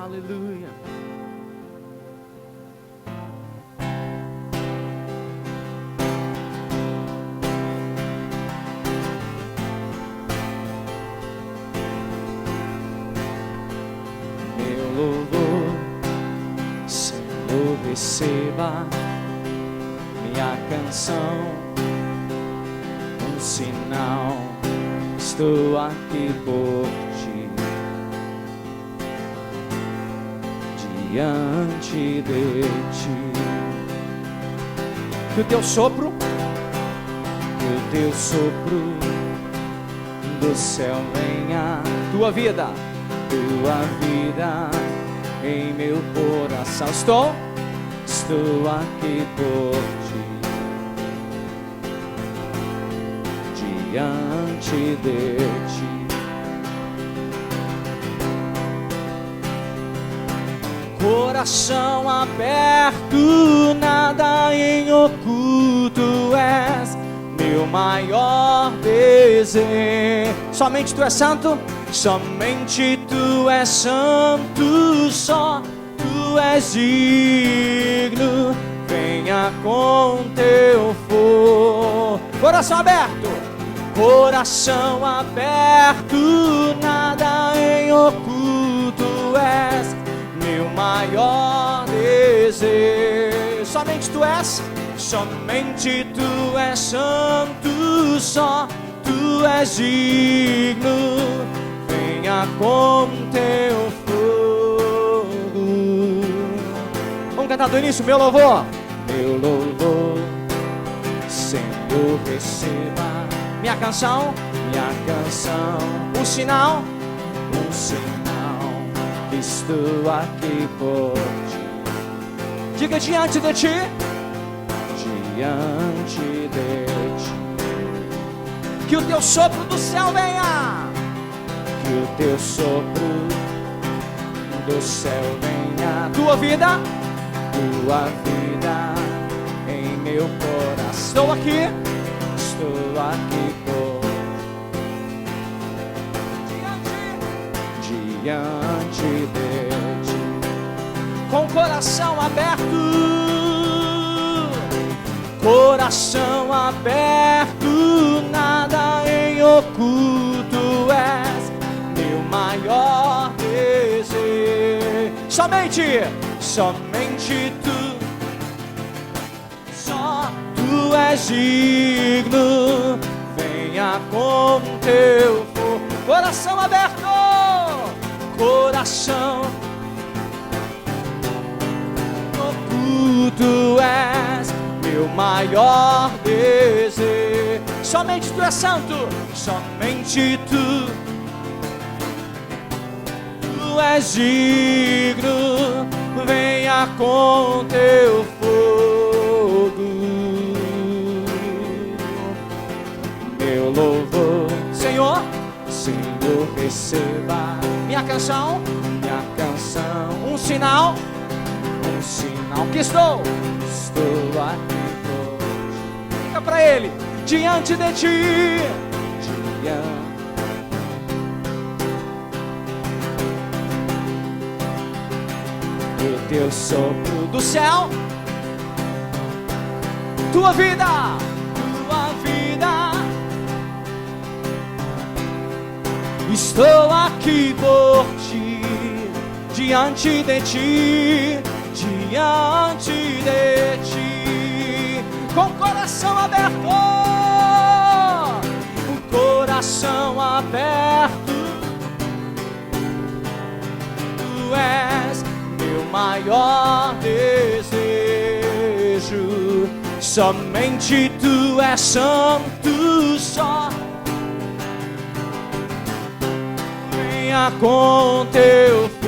Aleluia. Meu louvor, Senhor, receba minha canção, um sinal, estou aqui por ti, diante de ti. Que o teu sopro do céu venha, tua vida em meu coração. Estou aqui por ti, diante de ti. Coração aberto, nada em oculto, és meu maior desejo. Somente tu és santo, somente tu és santo, só tu és digno. Venha com teu fogo. Coração aberto, nada em oculto, és meu maior desejo. Somente tu és santo, só tu és digno. Venha com teu fogo. Vamos cantar do início, meu louvor, Senhor, receba minha canção, um sinal, estou aqui por ti. Diga diante de ti, que o teu sopro do céu venha, tua vida em meu coração. Estou aqui por diante de ti, com coração aberto, nada em oculto, és meu maior desejo. Somente tu, só tu és digno. Venha com teu fogo. Coração aberto, tu és meu maior desejo. Somente tu és santo, somente tu és digno. Venha com teu fogo. Meu louvor, Senhor, receba minha canção, um sinal, que estou aqui por ti. Diga pra ele, diante de ti, o teu sopro do céu, tua vida, estou aqui por ti, diante de ti, com coração aberto, tu és meu maior desejo. Somente tu és santo, só venha com teu fogo.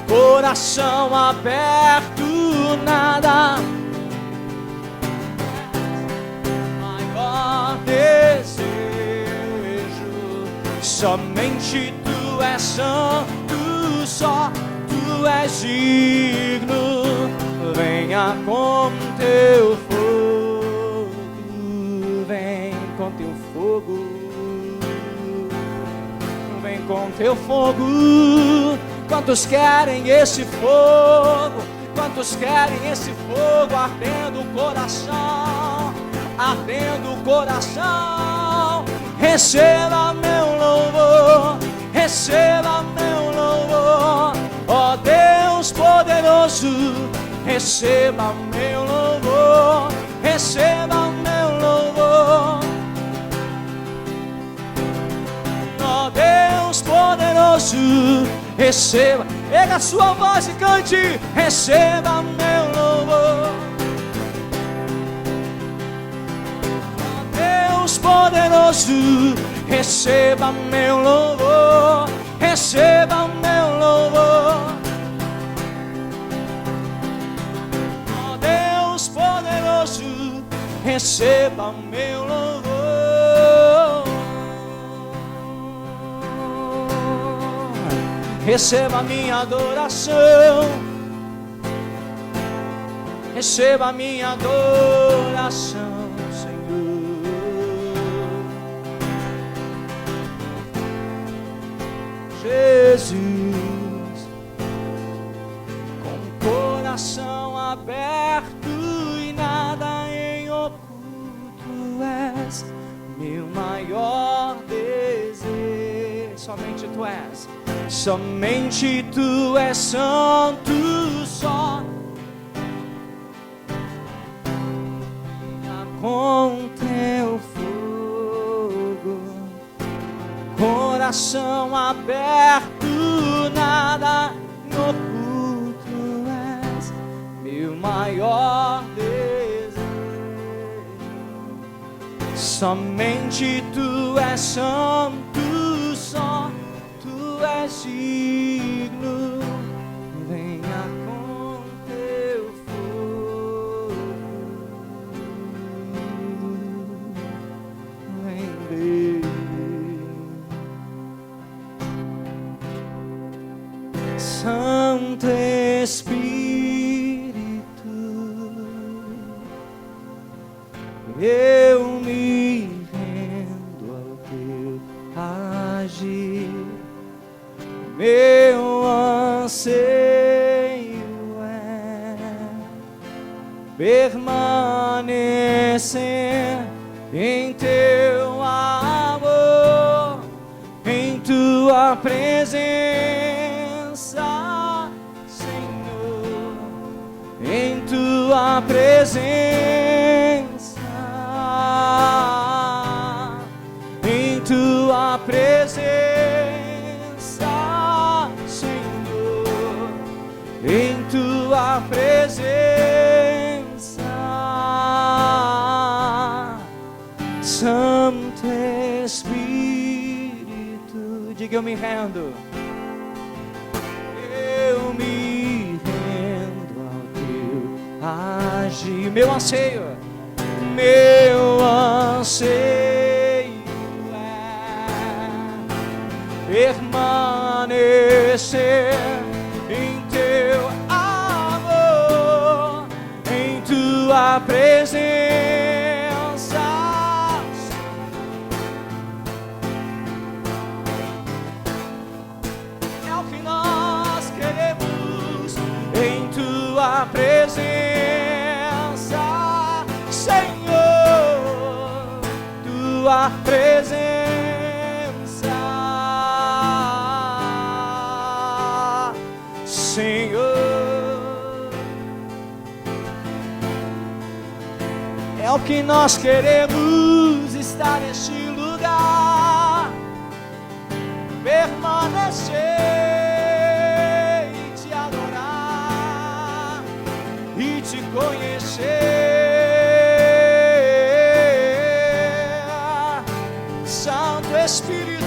Coração aberto, nada maior desejo. Somente tu és santo, só tu és digno. Venha com teu fogo, vem com teu fogo, vem com teu fogo. Quantos querem esse fogo? Quantos querem esse fogo ardendo o coração? Ardendo o coração. Receba meu louvor, receba meu louvor, ó Deus poderoso. Receba meu louvor, receba meu louvor, ó Deus poderoso. Receba, erga a sua voz e cante. Receba meu louvor, ó Deus poderoso. Receba meu louvor, receba meu louvor, ó Deus poderoso. Receba meu louvor. Receba minha adoração, receba minha adoração, Senhor. Jesus, com o coração aberto e nada em oculto, és meu maior desejo. Somente tu és. Somente tu és santo só. Com teu fogo, coração aberto, nada oculto, és meu maior desejo. Somente tu és santo só. Tu és digno, venha com teu fogo, vem Santo Espírito, eu me rendo ao teu agir. Meu anseio é permanecer em teu amor, em tua presença, Senhor, em tua presença, em tua presença. Em tua presença, Santo Espírito, diga eu me rendo, eu me rendo ao teu agir. Meu anseio é permanecer em teu amor, em tua presença. É o que nós queremos, em tua presença, Senhor, tua presença. Senhor, é o que nós queremos, estar neste lugar, permanecer e te adorar e te conhecer. Santo Espírito,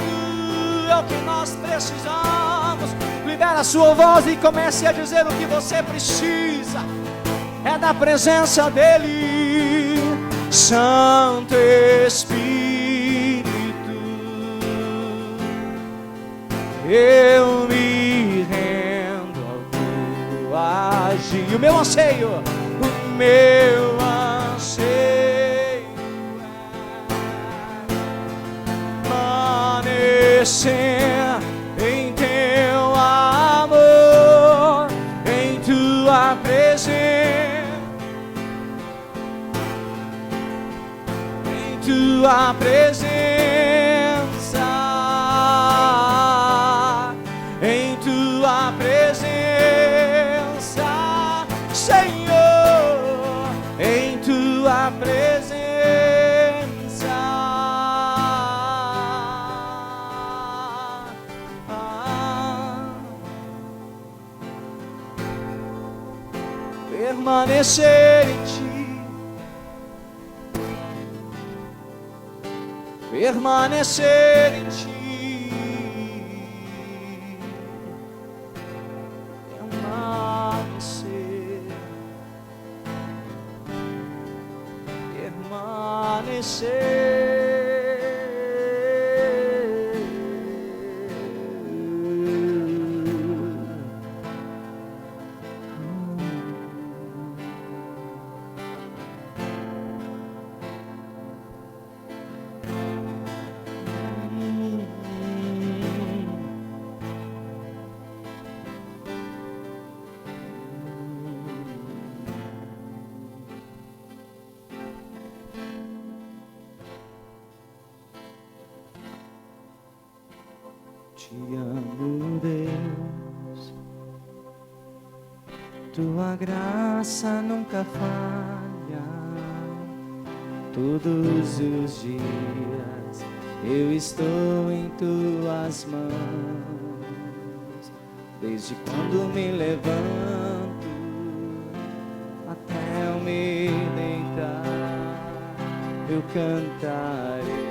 é o que nós precisamos. Libera a sua voz e comece a dizer o que você precisa. É da presença dele. Santo Espírito, eu me rendo ao teu agir. O meu anseio é permanecer tua presença, em tua presença, Senhor, em tua presença. Permanecer em ti, permanecer em ti, permanecer, permanecer. Te amo, Deus, tua graça nunca falha. Todos os dias eu estou em tuas mãos. Desde quando me levanto até eu me deitar, eu cantarei.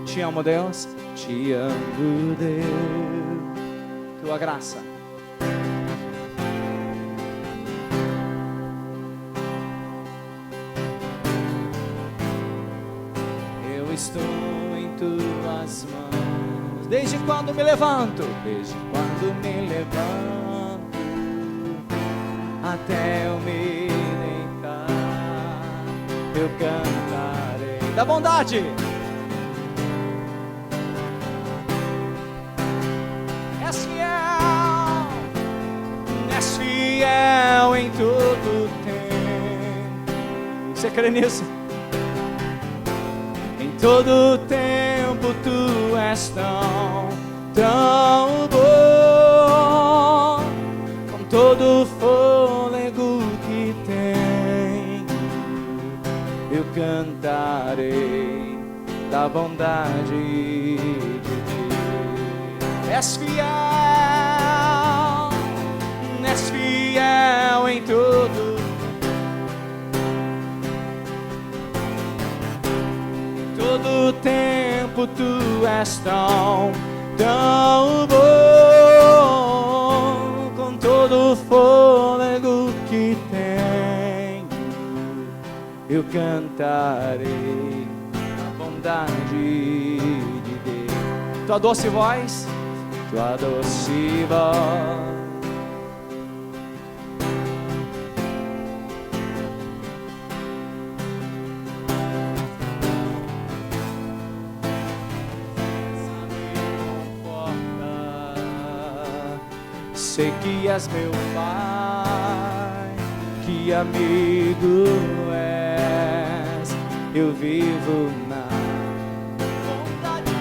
Te amo, Deus, te amo, Deus, tua graça. Eu estou em tuas mãos. Desde quando me levanto, desde quando me levanto, até eu me deitar, eu cantarei da bondade. Fiel em todo tempo. Você crê nisso? Em todo tempo tu és tão bom. Com todo o fôlego que tenho, eu cantarei da bondade de Deus. És fiel em todo tempo tu és tão bom. Com todo o fôlego que tenho, eu cantarei a bondade de Deus. Tua doce voz, tua doce voz, sei que és meu Pai, que amigo és, eu vivo na bondade de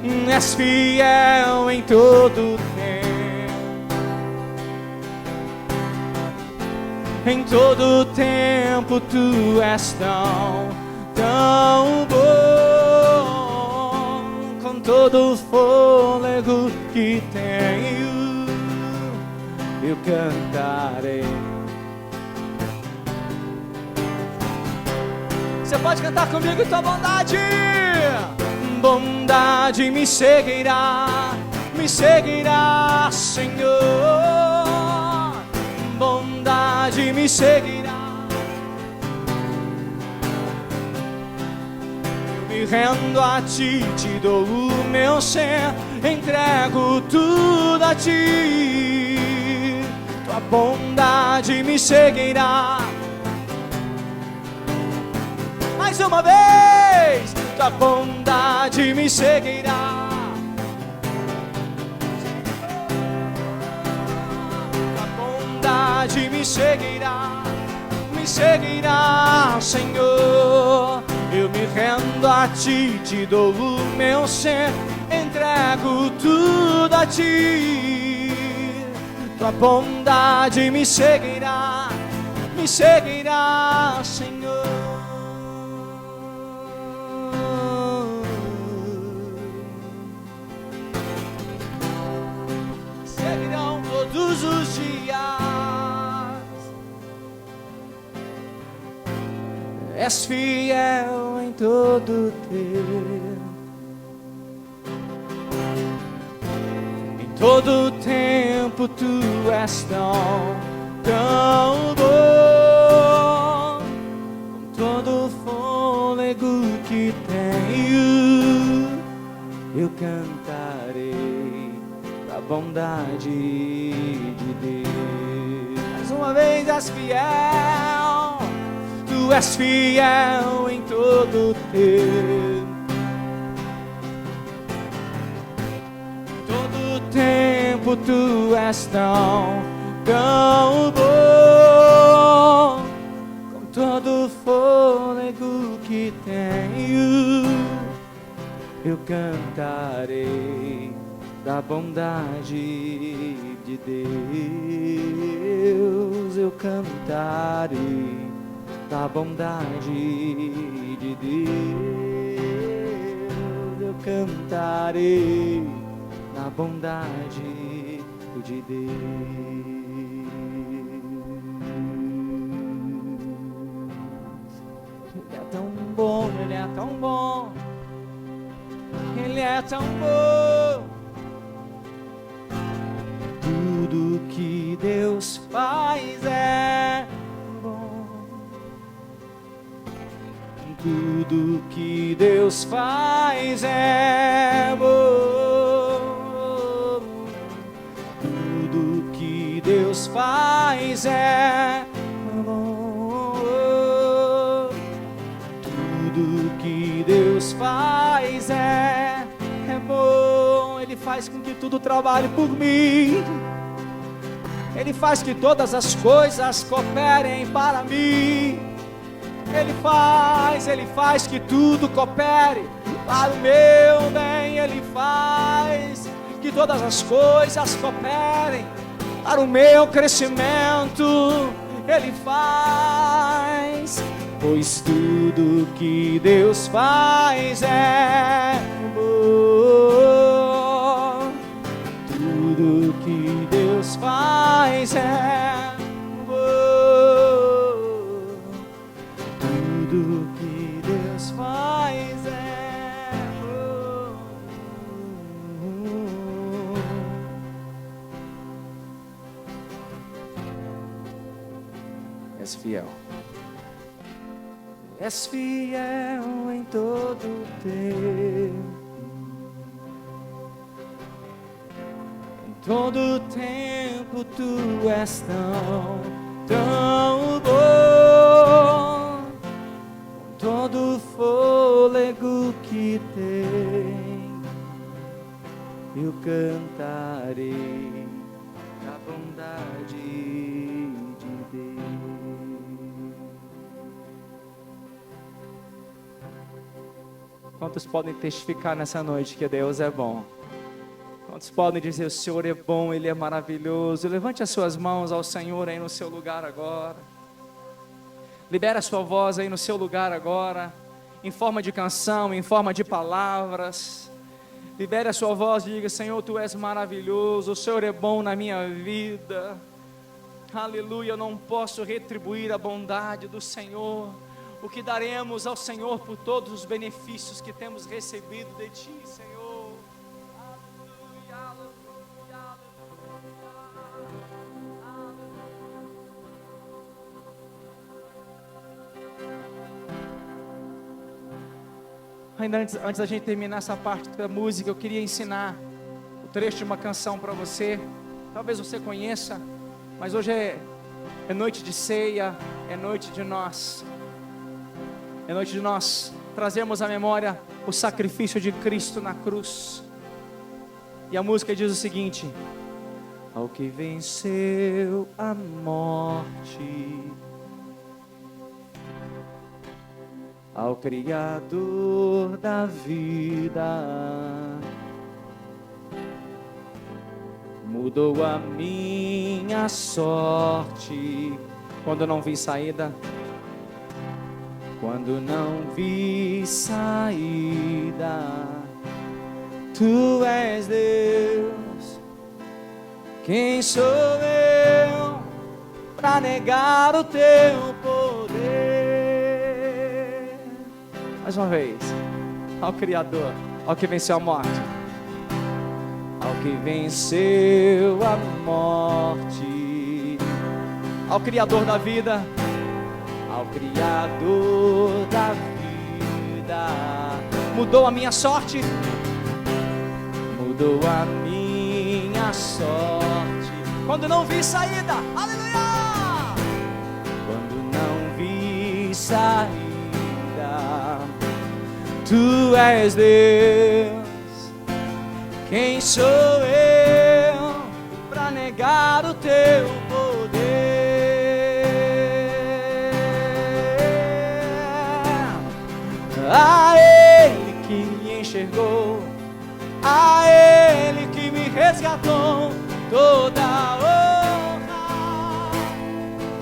Deus. És fiel em todo tempo, em todo tempo tu és tão bom. Todo o fôlego que tenho, eu cantarei. Você pode cantar comigo? Tua bondade, bondade me seguirá, Senhor. Bondade me seguirá. Me rendo a ti, te dou o meu ser, entrego tudo a ti. Tua bondade me seguirá. Mais uma vez, tua bondade me seguirá. bondade me seguirá, Senhor. Eu me rendo a Ti, Te dou o meu ser, entrego tudo a Ti. Tua bondade me seguirá, Senhor. Seguirão todos os dias. És fiel em todo tempo. Em todo tempo Tu és tão bom. Com todo o fôlego que tenho, eu cantarei da bondade de Deus. Mais uma vez, és fiel. Tu és fiel em todo tempo. Todo tempo Tu és tão bom. Com todo o fôlego que tenho, eu cantarei da bondade de Deus. Eu cantarei da bondade de Deus. Eu cantarei da bondade de Deus. Ele é tão bom, Ele é tão bom, Ele é tão bom. Tudo que Deus faz é bom. Tudo que Deus faz é bom. Tudo que Deus faz é bom. Tudo que Deus faz é bom. Ele faz com que tudo trabalhe por mim. Ele faz que todas as coisas cooperem para mim. Ele faz que tudo coopere para o meu bem. Ele faz que todas as coisas cooperem para o meu crescimento. Ele faz, pois tudo que Deus faz é bom. Tudo que Deus faz é bom. Tudo que Deus faz é bom. És fiel. És fiel em todo tempo. Em todo tempo Tu és tão bom. Com todo o fôlego que tem, eu cantarei da bondade de Deus. Quantos podem testificar nessa noite que Deus é bom? Quantos podem dizer, o Senhor é bom, Ele é maravilhoso? Levante as suas mãos ao Senhor aí no seu lugar agora. Libera a sua voz aí no seu lugar agora, em forma de canção, em forma de palavras. Libere a sua voz e diga, Senhor, Tu és maravilhoso, o Senhor é bom na minha vida. Aleluia, eu não posso retribuir a bondade do Senhor. O que daremos ao Senhor por todos os benefícios que temos recebido de Ti, Senhor. Ainda antes da gente terminar essa parte da música, eu queria ensinar o trecho de uma canção para você. Talvez você conheça, mas hoje é noite de ceia, é noite de nós trazermos à memória o sacrifício de Cristo na cruz. E a música diz o seguinte: ao que venceu a morte, ao Criador da vida, mudou a minha sorte. Quando não vi saída, quando não vi saída, Tu és Deus. Quem sou eu para negar o Teu poder? Mais uma vez, ao Criador, ao que venceu a morte, ao que venceu a morte, ao Criador da vida, ao Criador da vida, mudou a minha sorte, mudou a minha sorte. Quando não vi saída, aleluia! Quando não vi saída, Tu és Deus. Quem sou eu para negar o Teu poder? A Ele que me enxergou, a Ele que me resgatou, toda honra,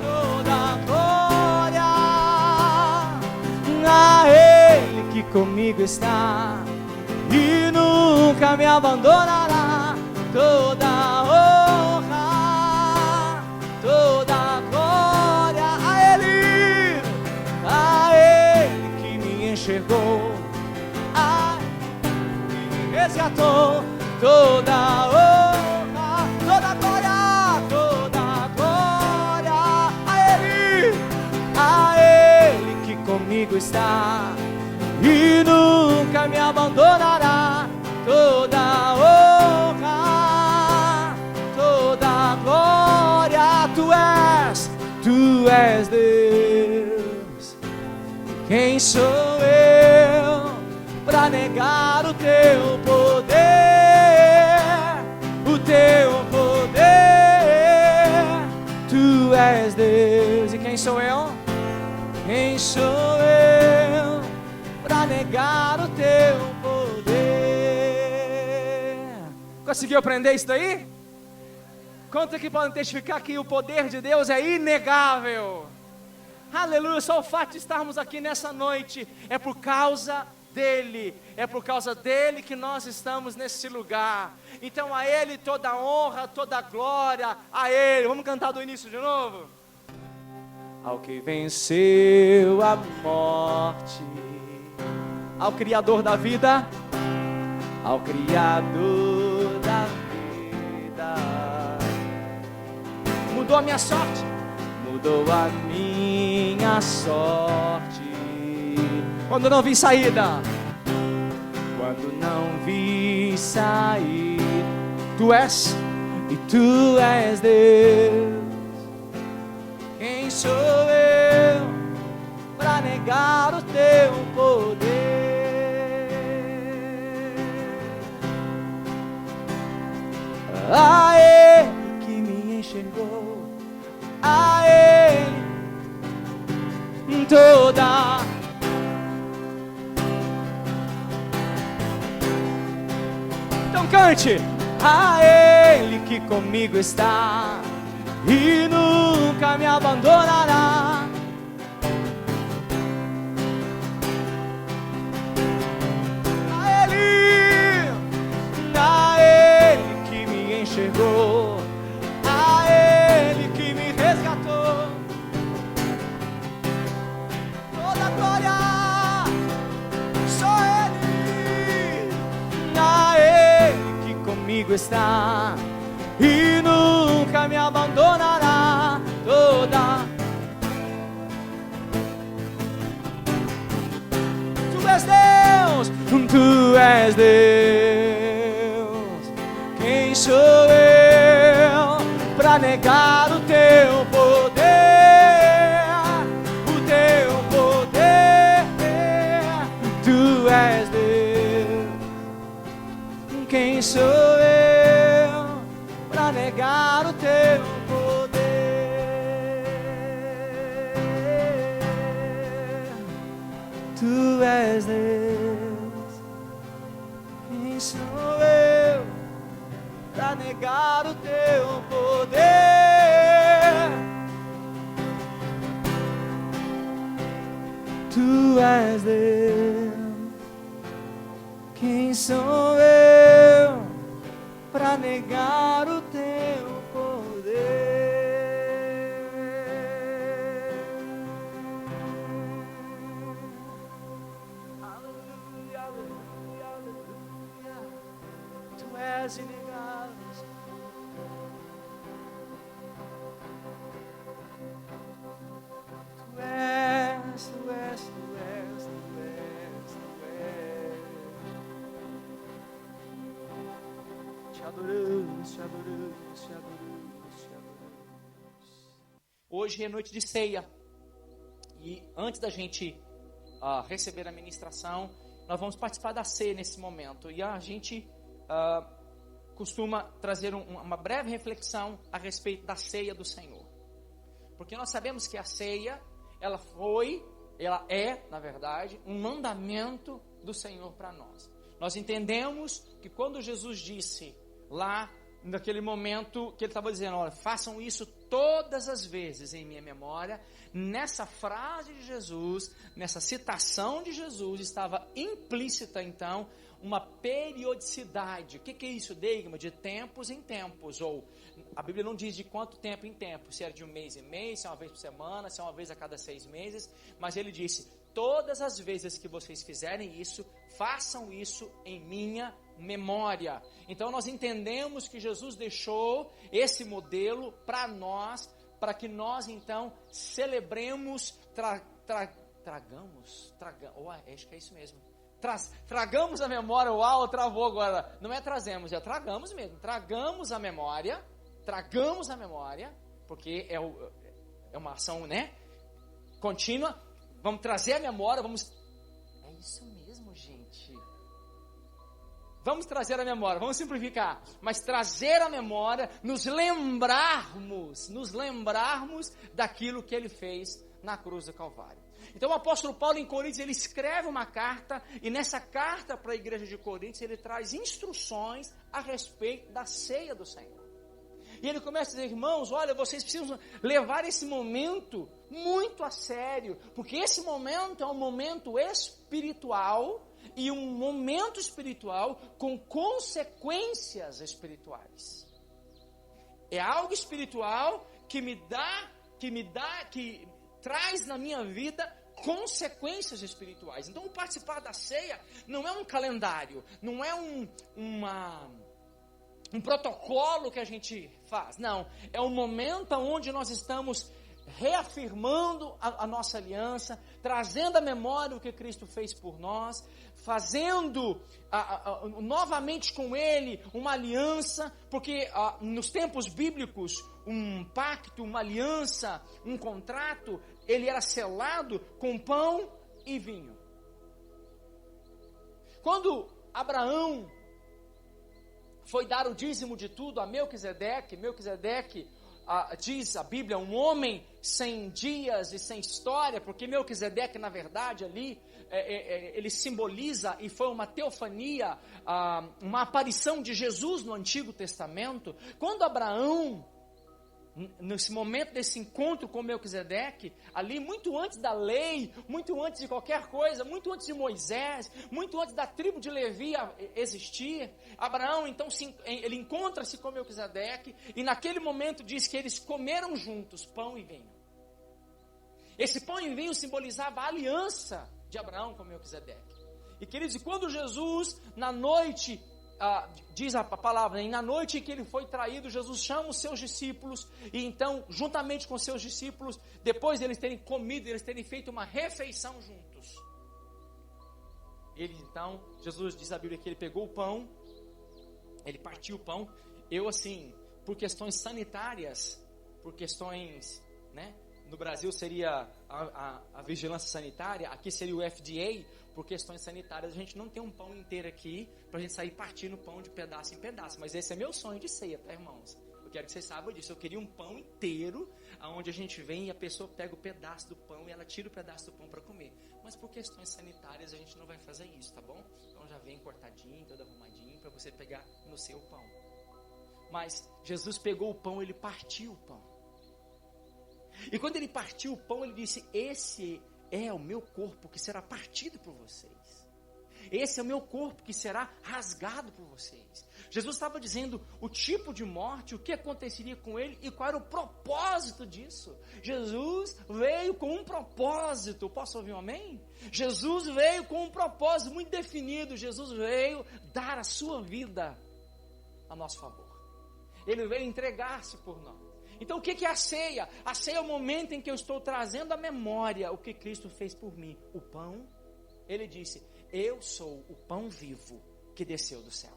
toda glória. A Ele que comigo está e nunca me abandonará, toda honra, toda glória. A Ele que me enxergou, a Ele que me resgatou, toda honra, toda glória, toda glória. A Ele que comigo está e nunca me abandonará, toda honra, toda glória. Tu és Deus. Quem sou eu para negar o Teu poder? O Teu poder. Tu és Deus. E quem sou eu? Quem sou eu para negar o Teu poder? Conseguiu aprender isso daí? Quantos aqui podem testificar que o poder de Deus é inegável? Aleluia, só o fato de estarmos aqui nessa noite é por causa dEle, é por causa dEle que nós estamos nesse lugar. Então a Ele toda honra, toda glória, a Ele. Vamos cantar do início de novo? Ao que venceu a morte, ao Criador da vida, ao Criador da vida, mudou a minha sorte, mudou a minha sorte. Quando não vi saída, quando não vi saída, Tu és e Tu és Deus. Quem sou eu para negar o Teu poder? A Ele que me enxergou, a Ele toda. Então cante. A Ele que comigo está e nunca me abandonará. A Ele que me enxergou, a Ele que me resgatou, toda glória, só Ele. A Ele que comigo está e nunca me abandonará, toda. Tu és Deus, Tu és Deus. Quem sou eu para negar o Teu poder? O Teu poder. Tu és Deus. Quem sou eu para negar és Deus. Quem sou eu para negar o teu poder? Tu és Deus. Quem sou eu para negar o teu poder? Aleluia, aleluia, aleluia. Tu és inegável. Tu és, tu és, tu és, tu és, tu és. Te adoramos, te adoramos, te adoramos, te adoramos. Hoje é noite de ceia. E antes da gente receber a ministração, nós vamos participar da ceia nesse momento. E a gente costuma trazer uma breve reflexão a respeito da ceia do Senhor. Porque nós sabemos que a ceia, ela é, na verdade, um mandamento do Senhor para nós. Nós entendemos que quando Jesus disse lá, naquele momento que ele estava dizendo, olha, façam isso todas as vezes em minha memória, nessa frase de Jesus, nessa citação de Jesus, estava implícita então uma periodicidade. O que é isso, Deigma? De tempos em tempos, ou a Bíblia não diz de quanto tempo em tempo, se era de um mês em mês, se é uma vez por semana, se é uma vez a cada 6 meses, mas ele disse, todas as vezes que vocês fizerem isso, façam isso em minha memória. Então nós entendemos que Jesus deixou esse modelo para nós, para que nós então celebremos, acho que é isso mesmo. Tragamos a memória, uau, travou agora. Não é trazemos, é tragamos mesmo. Tragamos a memória, porque é uma ação, né? Contínua. Vamos trazer a memória, é isso mesmo, gente. Vamos trazer a memória, vamos simplificar. Mas trazer a memória, nos lembrarmos daquilo que ele fez na cruz do Calvário. Então o apóstolo Paulo em Coríntios, ele escreve uma carta, e nessa carta para a igreja de Coríntios, ele traz instruções a respeito da ceia do Senhor. E ele começa a dizer, irmãos, olha, vocês precisam levar esse momento muito a sério, porque esse momento é um momento espiritual, e um momento espiritual com consequências espirituais. É algo espiritual que traz na minha vida consequências espirituais. Então, participar da ceia não é um calendário, não é um protocolo que a gente faz. Não, é um momento onde nós estamos reafirmando a nossa aliança, trazendo à memória o que Cristo fez por nós, fazendo novamente com Ele uma aliança, porque nos tempos bíblicos, um pacto, uma aliança, um contrato, ele era selado com pão e vinho. Quando Abraão foi dar o dízimo de tudo a Melquisedeque, diz a Bíblia, um homem sem dias e sem história, porque Melquisedeque, na verdade, ali, ele simboliza, e foi uma teofania, uma aparição de Jesus no Antigo Testamento. Quando Abraão, nesse momento desse encontro com Melquisedeque, ali muito antes da lei, muito antes de qualquer coisa, muito antes de Moisés, muito antes da tribo de Levi existir, Abraão então ele encontra-se com Melquisedeque, e naquele momento diz que eles comeram juntos pão e vinho. Esse pão e vinho simbolizava a aliança de Abraão com Melquisedeque. E queridos, quando Jesus, na noite, diz a palavra, e na noite em que ele foi traído, Jesus chama os seus discípulos, e então, juntamente com seus discípulos, depois de eles terem comido, eles terem feito uma refeição juntos, Jesus diz a Bíblia que ele pegou o pão, ele partiu o pão. Eu, assim, por questões sanitárias, né, no Brasil seria a vigilância sanitária, aqui seria o FDA. Por questões sanitárias, a gente não tem um pão inteiro aqui, para a gente sair partindo o pão de pedaço em pedaço. Mas esse é meu sonho de ceia, tá, irmãos? Eu quero que vocês saibam disso. Eu queria um pão inteiro, aonde a gente vem e a pessoa pega o pedaço do pão e ela tira o pedaço do pão para comer. Mas por questões sanitárias a gente não vai fazer isso, tá bom? Então já vem cortadinho, todo arrumadinho, para você pegar no seu pão. Mas Jesus pegou o pão, ele partiu o pão. E quando ele partiu o pão, ele disse: esse é o meu corpo que será partido por vocês. Esse é o meu corpo que será rasgado por vocês. Jesus estava dizendo o tipo de morte, o que aconteceria com ele e qual era o propósito disso. Jesus veio com um propósito. Posso ouvir um amém? Jesus veio com um propósito muito definido. Jesus veio dar a sua vida a nosso favor. Ele veio entregar-se por nós. Então o que é a ceia? A ceia é o momento em que eu estou trazendo à memória o que Cristo fez por mim. O pão, ele disse: eu sou o pão vivo que desceu do céu.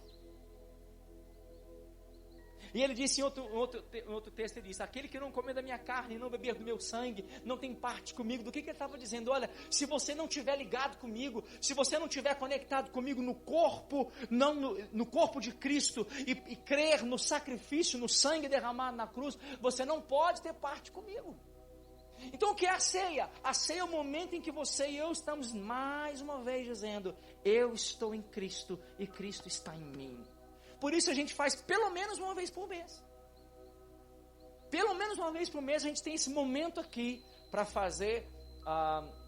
E ele disse em outro texto, ele disse: aquele que não comer da minha carne e não beber do meu sangue, não tem parte comigo. Do que ele estava dizendo? Olha, se você não estiver ligado comigo, se você não estiver conectado comigo no corpo, não no corpo de Cristo, e crer no sacrifício, no sangue derramado na cruz, você não pode ter parte comigo. Então o que é a ceia? A ceia é o momento em que você e eu estamos mais uma vez dizendo: eu estou em Cristo e Cristo está em mim. Por isso a gente faz pelo menos uma vez por mês. Pelo menos uma vez por mês a gente tem esse momento aqui para fazer.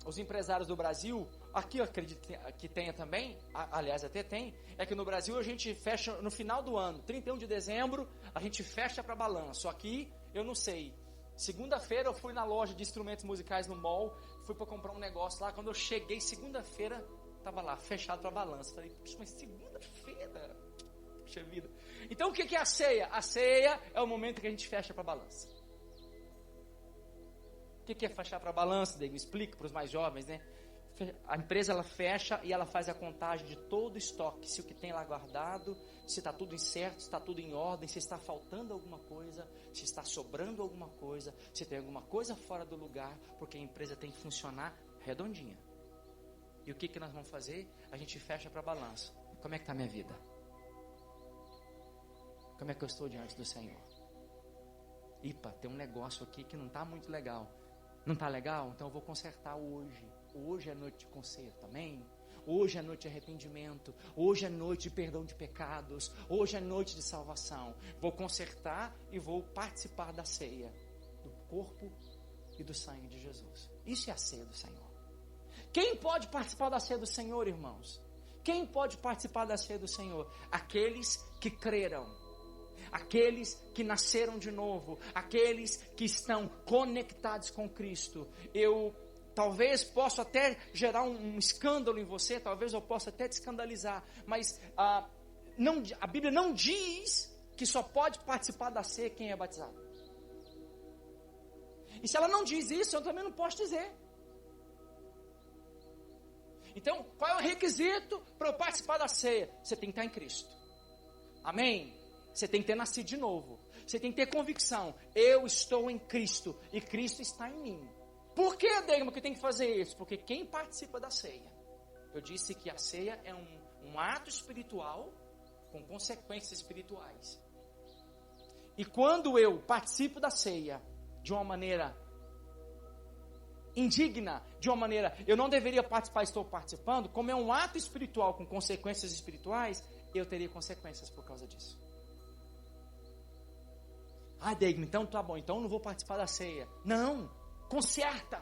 Os empresários do Brasil, aqui eu acredito que tenha também, aliás até tem, é que no Brasil a gente fecha no final do ano, 31 de dezembro, a gente fecha para balanço. Aqui eu não sei. Segunda-feira eu fui na loja de instrumentos musicais no mall, fui para comprar um negócio lá. Quando eu cheguei segunda-feira, estava lá, fechado para balanço. Falei: puxa, mas segunda-feira, puxa vida. Então o que é a ceia? A ceia é o momento que a gente fecha para balanço. O que é fechar para balanço? Daí me explica para os mais jovens, né? A empresa ela fecha e ela faz a contagem de todo o estoque, se o que tem lá guardado, se está tudo certo, se está tudo em ordem, se está faltando alguma coisa, se está sobrando alguma coisa, se tem alguma coisa fora do lugar, porque a empresa tem que funcionar redondinha. E o que nós vamos fazer? A gente fecha para balanço. Como é que está a minha vida? Como é que eu estou diante do Senhor? Ipa, tem um negócio aqui que não está muito legal. Não está legal? Então eu vou consertar hoje. Hoje é noite de conserto, amém? Hoje é noite de arrependimento. Hoje é noite de perdão de pecados. Hoje é noite de salvação. Vou consertar e vou participar da ceia, do corpo e do sangue de Jesus. Isso é a ceia do Senhor. Quem pode participar da ceia do Senhor, irmãos? Quem pode participar da ceia do Senhor? Aqueles que creram. Aqueles que nasceram de novo, aqueles que estão conectados com Cristo. Eu talvez possa até gerar um escândalo em você, talvez eu possa até te escandalizar, mas a Bíblia não diz que só pode participar da ceia quem é batizado. E se ela não diz isso, eu também não posso dizer. Então, qual é o requisito para eu participar da ceia? Você tem que estar em Cristo. Amém? Você tem que ter nascido de novo. Você tem que ter convicção. Eu estou em Cristo e Cristo está em mim. Por que, Degma, que eu tenho que fazer isso? Porque quem participa da ceia, eu disse que a ceia é um ato espiritual com consequências espirituais. E quando eu participo da ceia de uma maneira indigna, de uma maneira eu não deveria participar, estou participando, como é um ato espiritual com consequências espirituais, eu teria consequências por causa disso. Ah, Degma, então tá bom, então eu não vou participar da ceia. Não, conserta.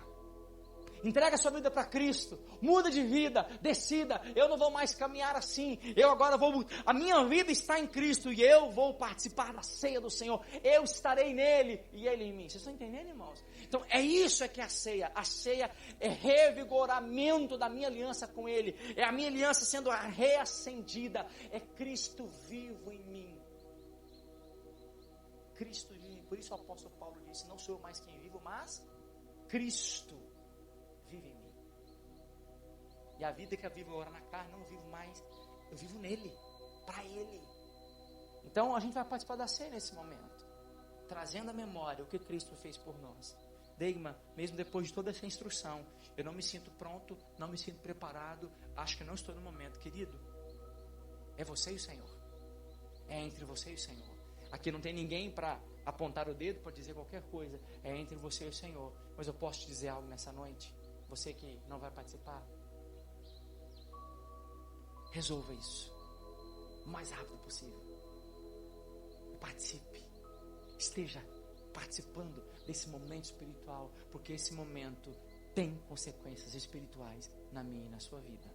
Entrega a sua vida para Cristo. Muda de vida, decida. Eu não vou mais caminhar assim. Eu agora vou. A minha vida está em Cristo e eu vou participar da ceia do Senhor. Eu estarei nele e ele em mim. Vocês estão entendendo, irmãos? Então é isso que é a ceia. A ceia é revigoramento da minha aliança com Ele. É a minha aliança sendo reacendida. É Cristo vivo em mim. Cristo vive, por isso o apóstolo Paulo disse: não sou eu mais quem vivo, mas Cristo vive em mim. E a vida que eu vivo agora na carne, não vivo mais, eu vivo nele, para Ele. Então a gente vai participar da ceia nesse momento, trazendo à memória o que Cristo fez por nós. Degma, mesmo depois de toda essa instrução, eu não me sinto pronto, não me sinto preparado, acho que não estou no momento, querido. É você e o Senhor. É entre você e o Senhor. Aqui não tem ninguém para apontar o dedo para dizer qualquer coisa. É entre você e o Senhor. Mas eu posso te dizer algo nessa noite. Você que não vai participar, resolva isso o mais rápido possível. Participe. Esteja participando desse momento espiritual, porque esse momento tem consequências espirituais na minha e na sua vida.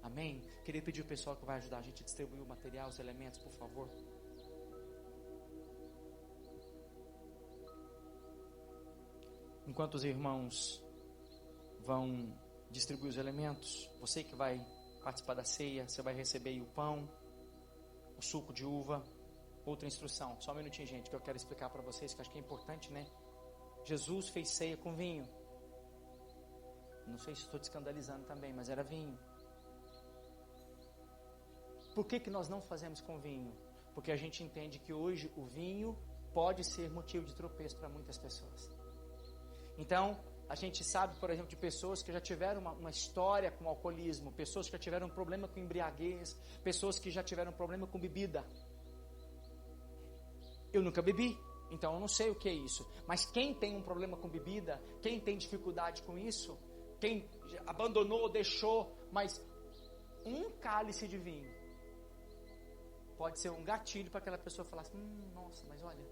Amém? Queria pedir ao pessoal que vai ajudar a gente a distribuir o material, os elementos, por favor. Enquanto os irmãos vão distribuir os elementos, você que vai participar da ceia, você vai receber aí o pão, o suco de uva. Outra instrução, só um minutinho, gente, que eu quero explicar para vocês, que acho que é importante, né? Jesus fez ceia com vinho. Não sei se estou te escandalizando também, mas era vinho. Por que nós não fazemos com vinho? Porque a gente entende que hoje o vinho pode ser motivo de tropeço para muitas pessoas. Então, a gente sabe, por exemplo, de pessoas que já tiveram uma história com alcoolismo, pessoas que já tiveram um problema com embriaguez, pessoas que já tiveram um problema com bebida. Eu nunca bebi, então eu não sei o que é isso. Mas quem tem um problema com bebida, quem tem dificuldade com isso, quem abandonou, deixou, mas um cálice de vinho pode ser um gatilho para aquela pessoa falar assim, nossa, mas olha.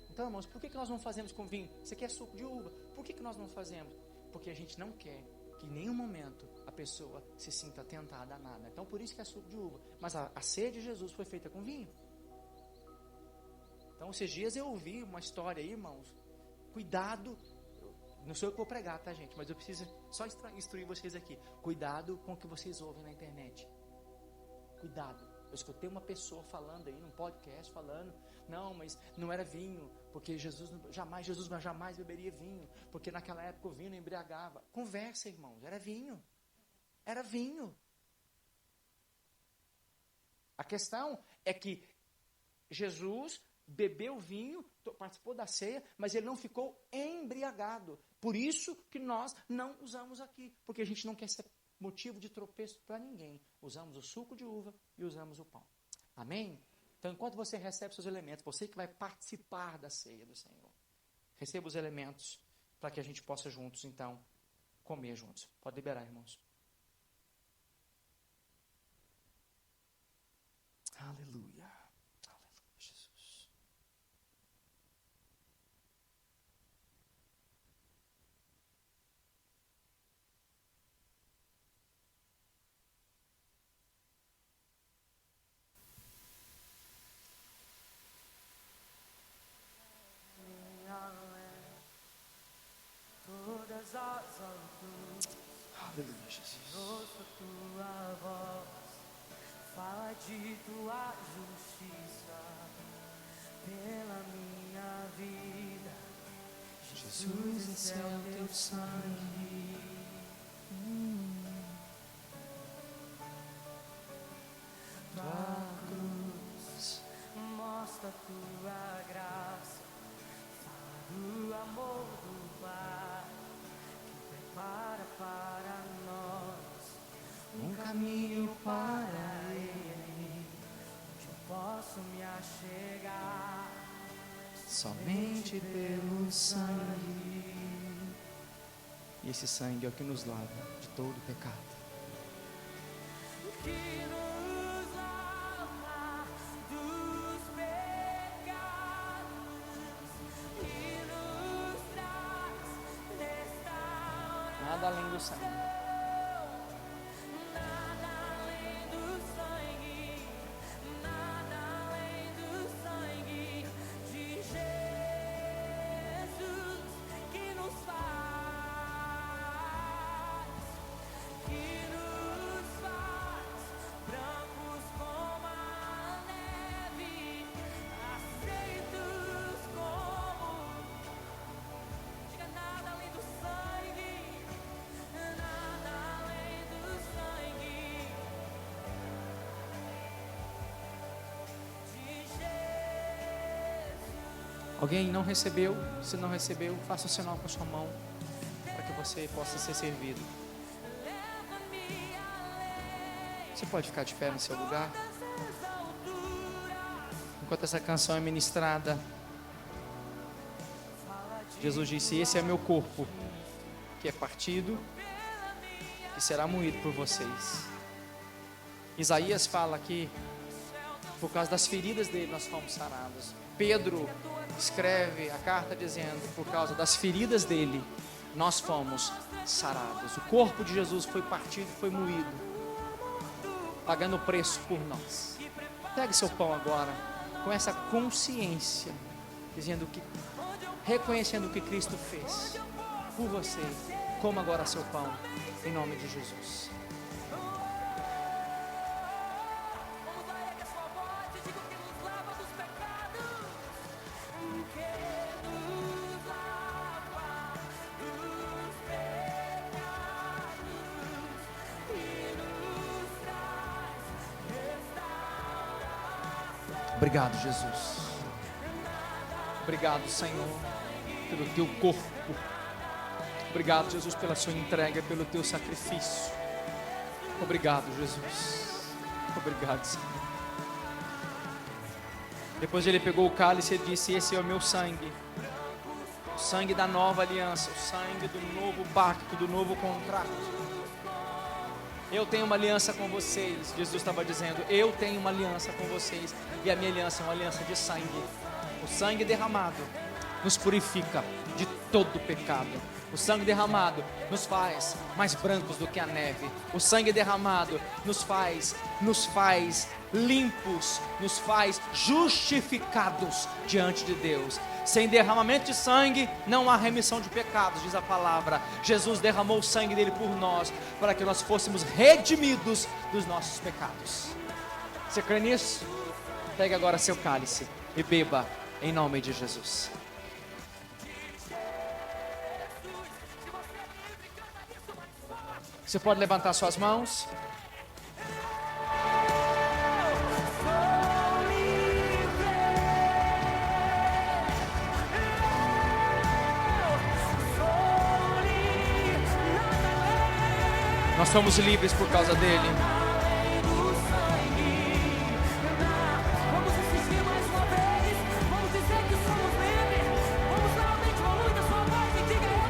Então, irmãos, por que nós não fazemos com vinho? Isso aqui é suco de uva. Por que nós não fazemos? Porque a gente não quer que em nenhum momento a pessoa se sinta tentada a nada. Então, por isso que é suco de uva. Mas a ceia de Jesus foi feita com vinho. Então, esses dias eu ouvi uma história aí, irmãos. Cuidado, não sou eu que vou pregar, tá, gente? Mas eu preciso só instruir vocês aqui. Cuidado com o que vocês ouvem na internet. Cuidado. Eu escutei uma pessoa falando aí num podcast, falando, não, mas não era vinho, porque Jesus jamais beberia vinho, porque naquela época o vinho não embriagava. Conversa, irmãos, era vinho. Era vinho. A questão é que Jesus bebeu vinho, participou da ceia, mas ele não ficou embriagado. Por isso que nós não usamos aqui, porque a gente não quer ser motivo de tropeço para ninguém. Usamos o suco de uva e usamos o pão. Amém? Então, enquanto você recebe seus elementos, você que vai participar da ceia do Senhor, receba os elementos para que a gente possa juntos, então, comer juntos. Pode liberar, irmãos. Aleluia. Todas as alturas, Aleluia, Jesus. ouço tua voz, fala de tua justiça pela minha vida. Jesus, esse é o teu sangue. Tua cruz mostra tua graça, fala do amor do Pai, que prepara para nós um caminho para Ele, onde eu posso me achegar Somente pelo sangue. E esse sangue é o que nos lava de todo pecado. que nos lava dos pecados e nos traz restauração. Nada além do sangue. Nada além do sangue, nada além do sangue de Jesus que nos faz brancos como a neve, aceitos como. Diga nada além do sangue, nada além do sangue de Jesus. Alguém não recebeu? Se não recebeu, faça o sinal com a sua mão para que você possa ser servido. Leva-me além Você pode ficar de pé no seu lugar? todas as alturas. Enquanto essa canção é ministrada, Jesus disse: esse é meu corpo, que é partido, que será moído por vocês. Isaías fala que por causa das feridas dele nós fomos sarados. Pedro escreve a carta dizendo: por causa das feridas dele nós fomos sarados. O corpo de Jesus foi partido e foi moído, pagando o preço por nós. Pegue seu pão agora, com essa consciência, dizendo que, reconhecendo o que Cristo fez por você. Coma agora seu pão, em nome de Jesus. Obrigado, Jesus. Obrigado, Senhor, pelo teu corpo. Obrigado, Jesus, pela sua entrega, pelo teu sacrifício. Obrigado, Jesus. Obrigado, Senhor. Depois ele pegou o cálice e disse: esse é o meu sangue, o sangue da nova aliança, o sangue do novo pacto, do novo contrato. Eu tenho uma aliança com vocês. Jesus estava dizendo: eu tenho uma aliança com vocês, e a minha aliança é uma aliança de sangue. O sangue derramado nos purifica de todo pecado. O sangue derramado nos faz mais brancos do que a neve. O sangue derramado nos faz limpos, nos faz justificados diante de Deus. Sem derramamento de sangue não há remissão de pecados, diz a palavra. Jesus derramou o sangue dele por nós, para que nós fôssemos redimidos dos nossos pecados. Você crê nisso? Pegue agora seu cálice e beba em nome de Jesus. Você pode levantar suas mãos. Nós somos livres por causa dele. Vamos insistir mais uma vez. Vamos dizer que somos livres. Vamos dar aumente o volume da sua voz e diga: eu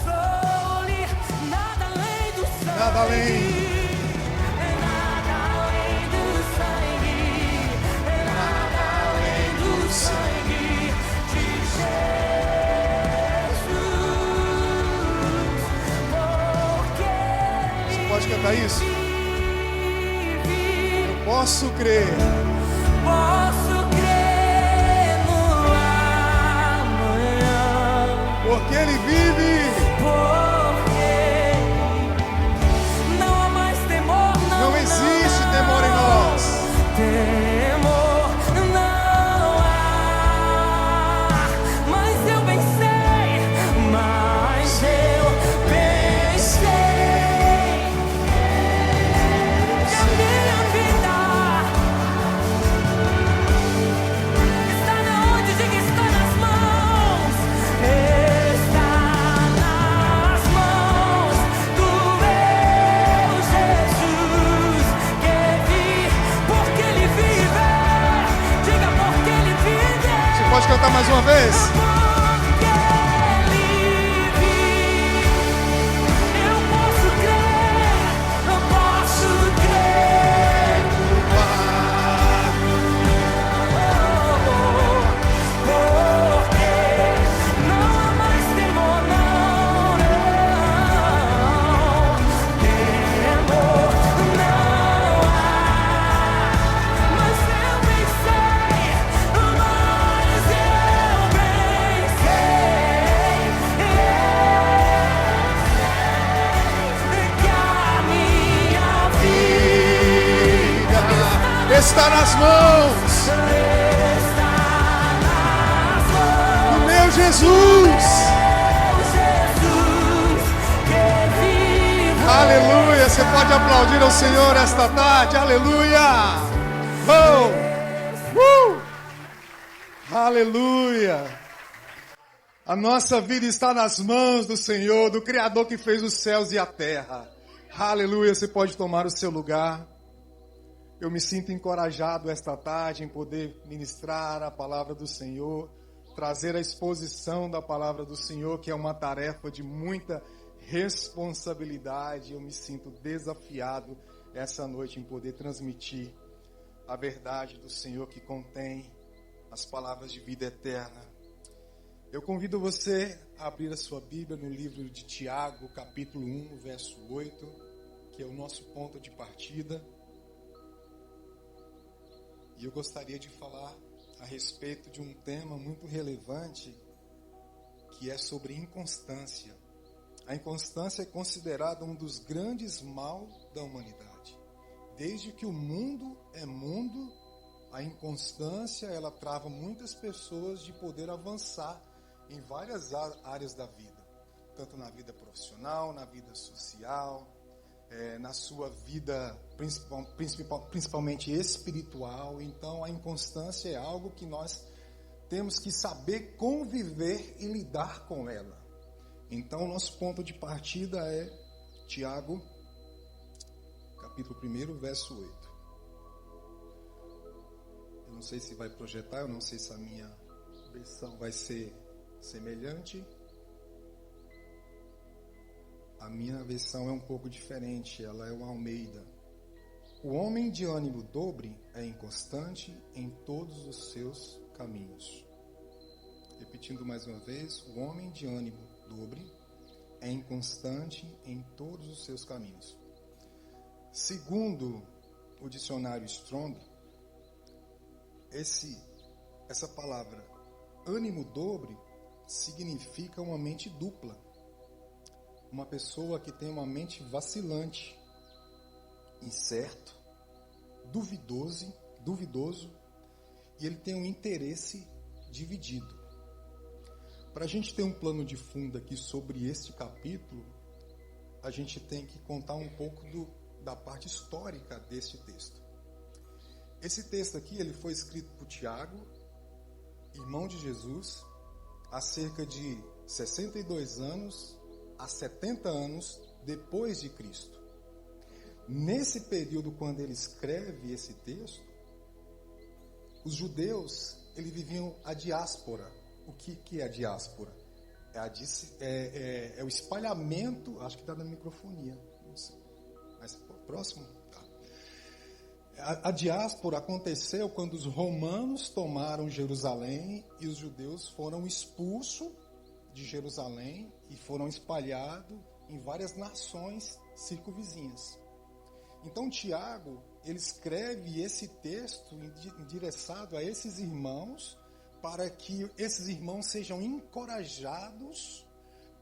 sou livre. Nada além. Pode cantar isso? Eu posso crer. Posso crer no amanhã, Porque Ele vive. porque não há mais temor, Não existe temor em nós. temor não há. Mas eu pensei, que a minha vida está na onde diga: está nas mãos, do meu Jesus, que vive, porque Ele vive. Diga: porque Ele vive. Você pode cantar mais uma vez? Porque Ele vive, eu posso crer, eu posso crer. Porque não há mais temor, não, temor não há. Mas eu pensei, que a minha vida Está nas mãos está nas mãos do meu Jesus. Jesus, que vive. Aleluia. Você pode aplaudir ao Senhor esta tarde. Aleluia. Oh. Aleluia. A nossa vida está nas mãos do Senhor, do Criador que fez os céus e a terra. Aleluia, você pode tomar o seu lugar. Eu me sinto encorajado esta tarde em poder ministrar a palavra do Senhor, trazer a exposição da palavra do Senhor, que é uma tarefa de muita responsabilidade. Eu me sinto desafiado essa noite em poder transmitir a verdade do Senhor que contém as palavras de vida eterna. Eu convido você a abrir a sua Bíblia no livro de Tiago, capítulo 1, verso 8, que é o nosso ponto de partida. E eu gostaria de falar a respeito de um tema muito relevante, que é sobre inconstância. A inconstância é considerada um dos grandes mal da humanidade. Desde que o mundo é mundo, a inconstância ela trava muitas pessoas de poder avançar em várias áreas da vida, tanto na vida profissional, na vida social, na sua vida principalmente espiritual. Então a inconstância é algo que nós temos que saber conviver e lidar com ela. Então o nosso ponto de partida é Tiago, capítulo 1, verso 8. Eu não sei se vai projetar, eu não sei se a minha versão vai ser semelhante. A minha versão é um pouco diferente, ela é uma Almeida. O homem de ânimo dobre é inconstante em todos os seus caminhos. Repetindo mais uma vez, o homem de ânimo dobre é inconstante em todos os seus caminhos. Segundo o dicionário Strong, essa palavra ânimo dobre significa uma mente dupla. Uma pessoa que tem uma mente vacilante, incerto, duvidoso, e ele tem um interesse dividido. Para a gente ter um plano de fundo aqui sobre este capítulo, a gente tem que contar um pouco da parte histórica deste texto. Esse texto aqui ele foi escrito por Tiago, irmão de Jesus, há cerca de 62 anos a 70 anos depois de Cristo. Nesse período, quando ele escreve esse texto, os judeus eles viviam a diáspora. O que é a diáspora? É o espalhamento, acho que está na microfonia, não sei, mais próximo? Tá. A diáspora aconteceu quando os romanos tomaram Jerusalém e os judeus foram expulsos de Jerusalém e foram espalhados em várias nações circunvizinhas. Então Tiago, ele escreve esse texto endereçado a esses irmãos, para que esses irmãos sejam encorajados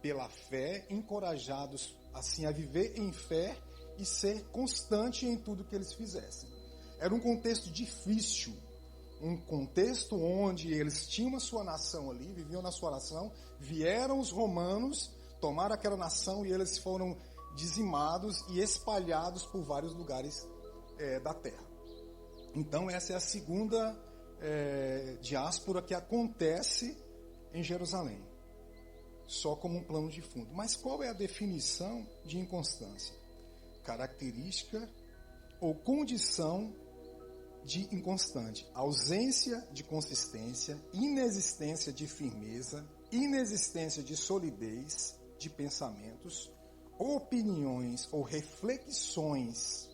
pela fé, encorajados assim a viver em fé e ser constante em tudo que eles fizessem. Era um contexto difícil, um contexto onde eles tinham a sua nação ali, viviam na sua nação, vieram os romanos, tomaram aquela nação e eles foram dizimados e espalhados por vários lugares da terra. Então essa é a segunda diáspora que acontece em Jerusalém, só como um plano de fundo. Mas qual é a definição de inconstância? Característica ou condição de inconstante, ausência de consistência, inexistência de firmeza, inexistência de solidez de pensamentos, opiniões ou reflexões,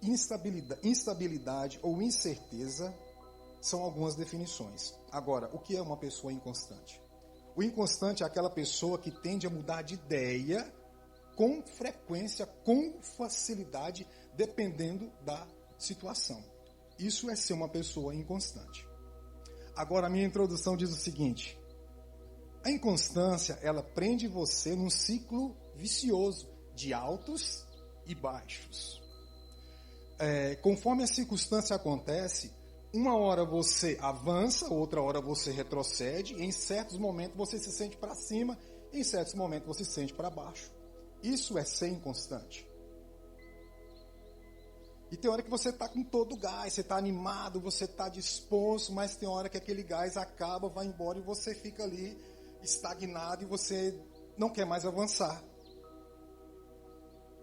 instabilidade ou incerteza, são algumas definições. Agora, o que é uma pessoa inconstante? O inconstante é aquela pessoa que tende a mudar de ideia com frequência, com facilidade, dependendo da situação. Isso é ser uma pessoa inconstante. Agora, a minha introdução diz o seguinte: a inconstância, ela prende você num ciclo vicioso de altos e baixos. Conforme a circunstância acontece, uma hora você avança, outra hora você retrocede, e em certos momentos você se sente para cima, em certos momentos você se sente para baixo. Isso é ser inconstante. E tem hora que você está com todo o gás, você está animado, você está disposto, mas tem hora que aquele gás acaba, vai embora e você fica ali estagnado e você não quer mais avançar.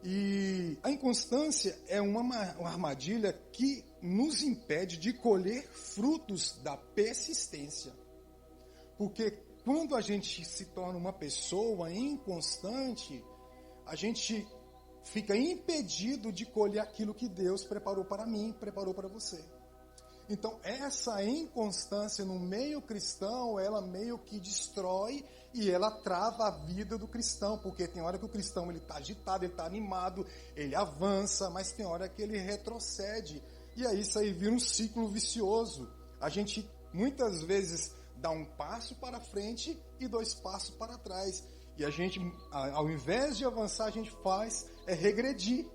E a inconstância é uma armadilha que nos impede de colher frutos da persistência. Porque quando a gente se torna uma pessoa inconstante, a gente fica impedido de colher aquilo que Deus preparou para mim, preparou para você. Então, essa inconstância no meio cristão, ela meio que destrói e ela trava a vida do cristão, porque tem hora que o cristão ele está agitado, ele está animado, ele avança, mas tem hora que ele retrocede. E aí isso aí vira um ciclo vicioso. A gente muitas vezes dá um passo para frente e 2 passos para trás. E a gente, ao invés de avançar, a gente faz regredir.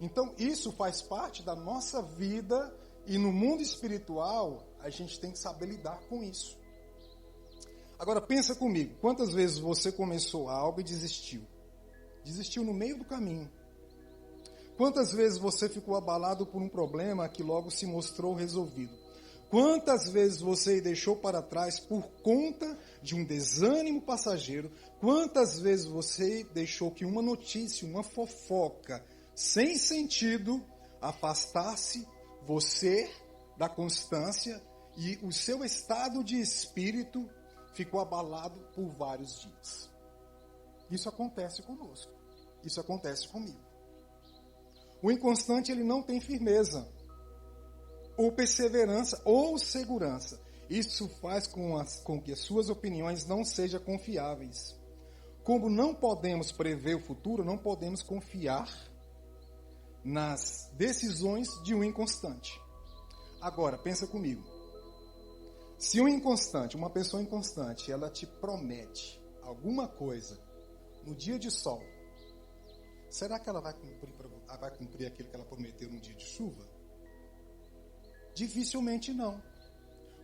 Então, isso faz parte da nossa vida. E no mundo espiritual, a gente tem que saber lidar com isso. Agora, pensa comigo. Quantas vezes você começou algo e desistiu? Desistiu no meio do caminho. Quantas vezes você ficou abalado por um problema que logo se mostrou resolvido? Quantas vezes você deixou para trás por conta de um desânimo passageiro? Quantas vezes você deixou que uma notícia, uma fofoca, sem sentido, afastasse você da constância e o seu estado de espírito ficou abalado por vários dias? Isso acontece conosco. Isso acontece comigo. O inconstante, ele não tem firmeza, ou perseverança, ou segurança. Isso faz com que as suas opiniões não sejam confiáveis. Como não podemos prever o futuro, não podemos confiar nas decisões de um inconstante. Agora, pensa comigo. Se um inconstante, uma pessoa inconstante, ela te promete alguma coisa no dia de sol, será que ela vai cumprir aquilo que ela prometeu no dia de chuva? Dificilmente não.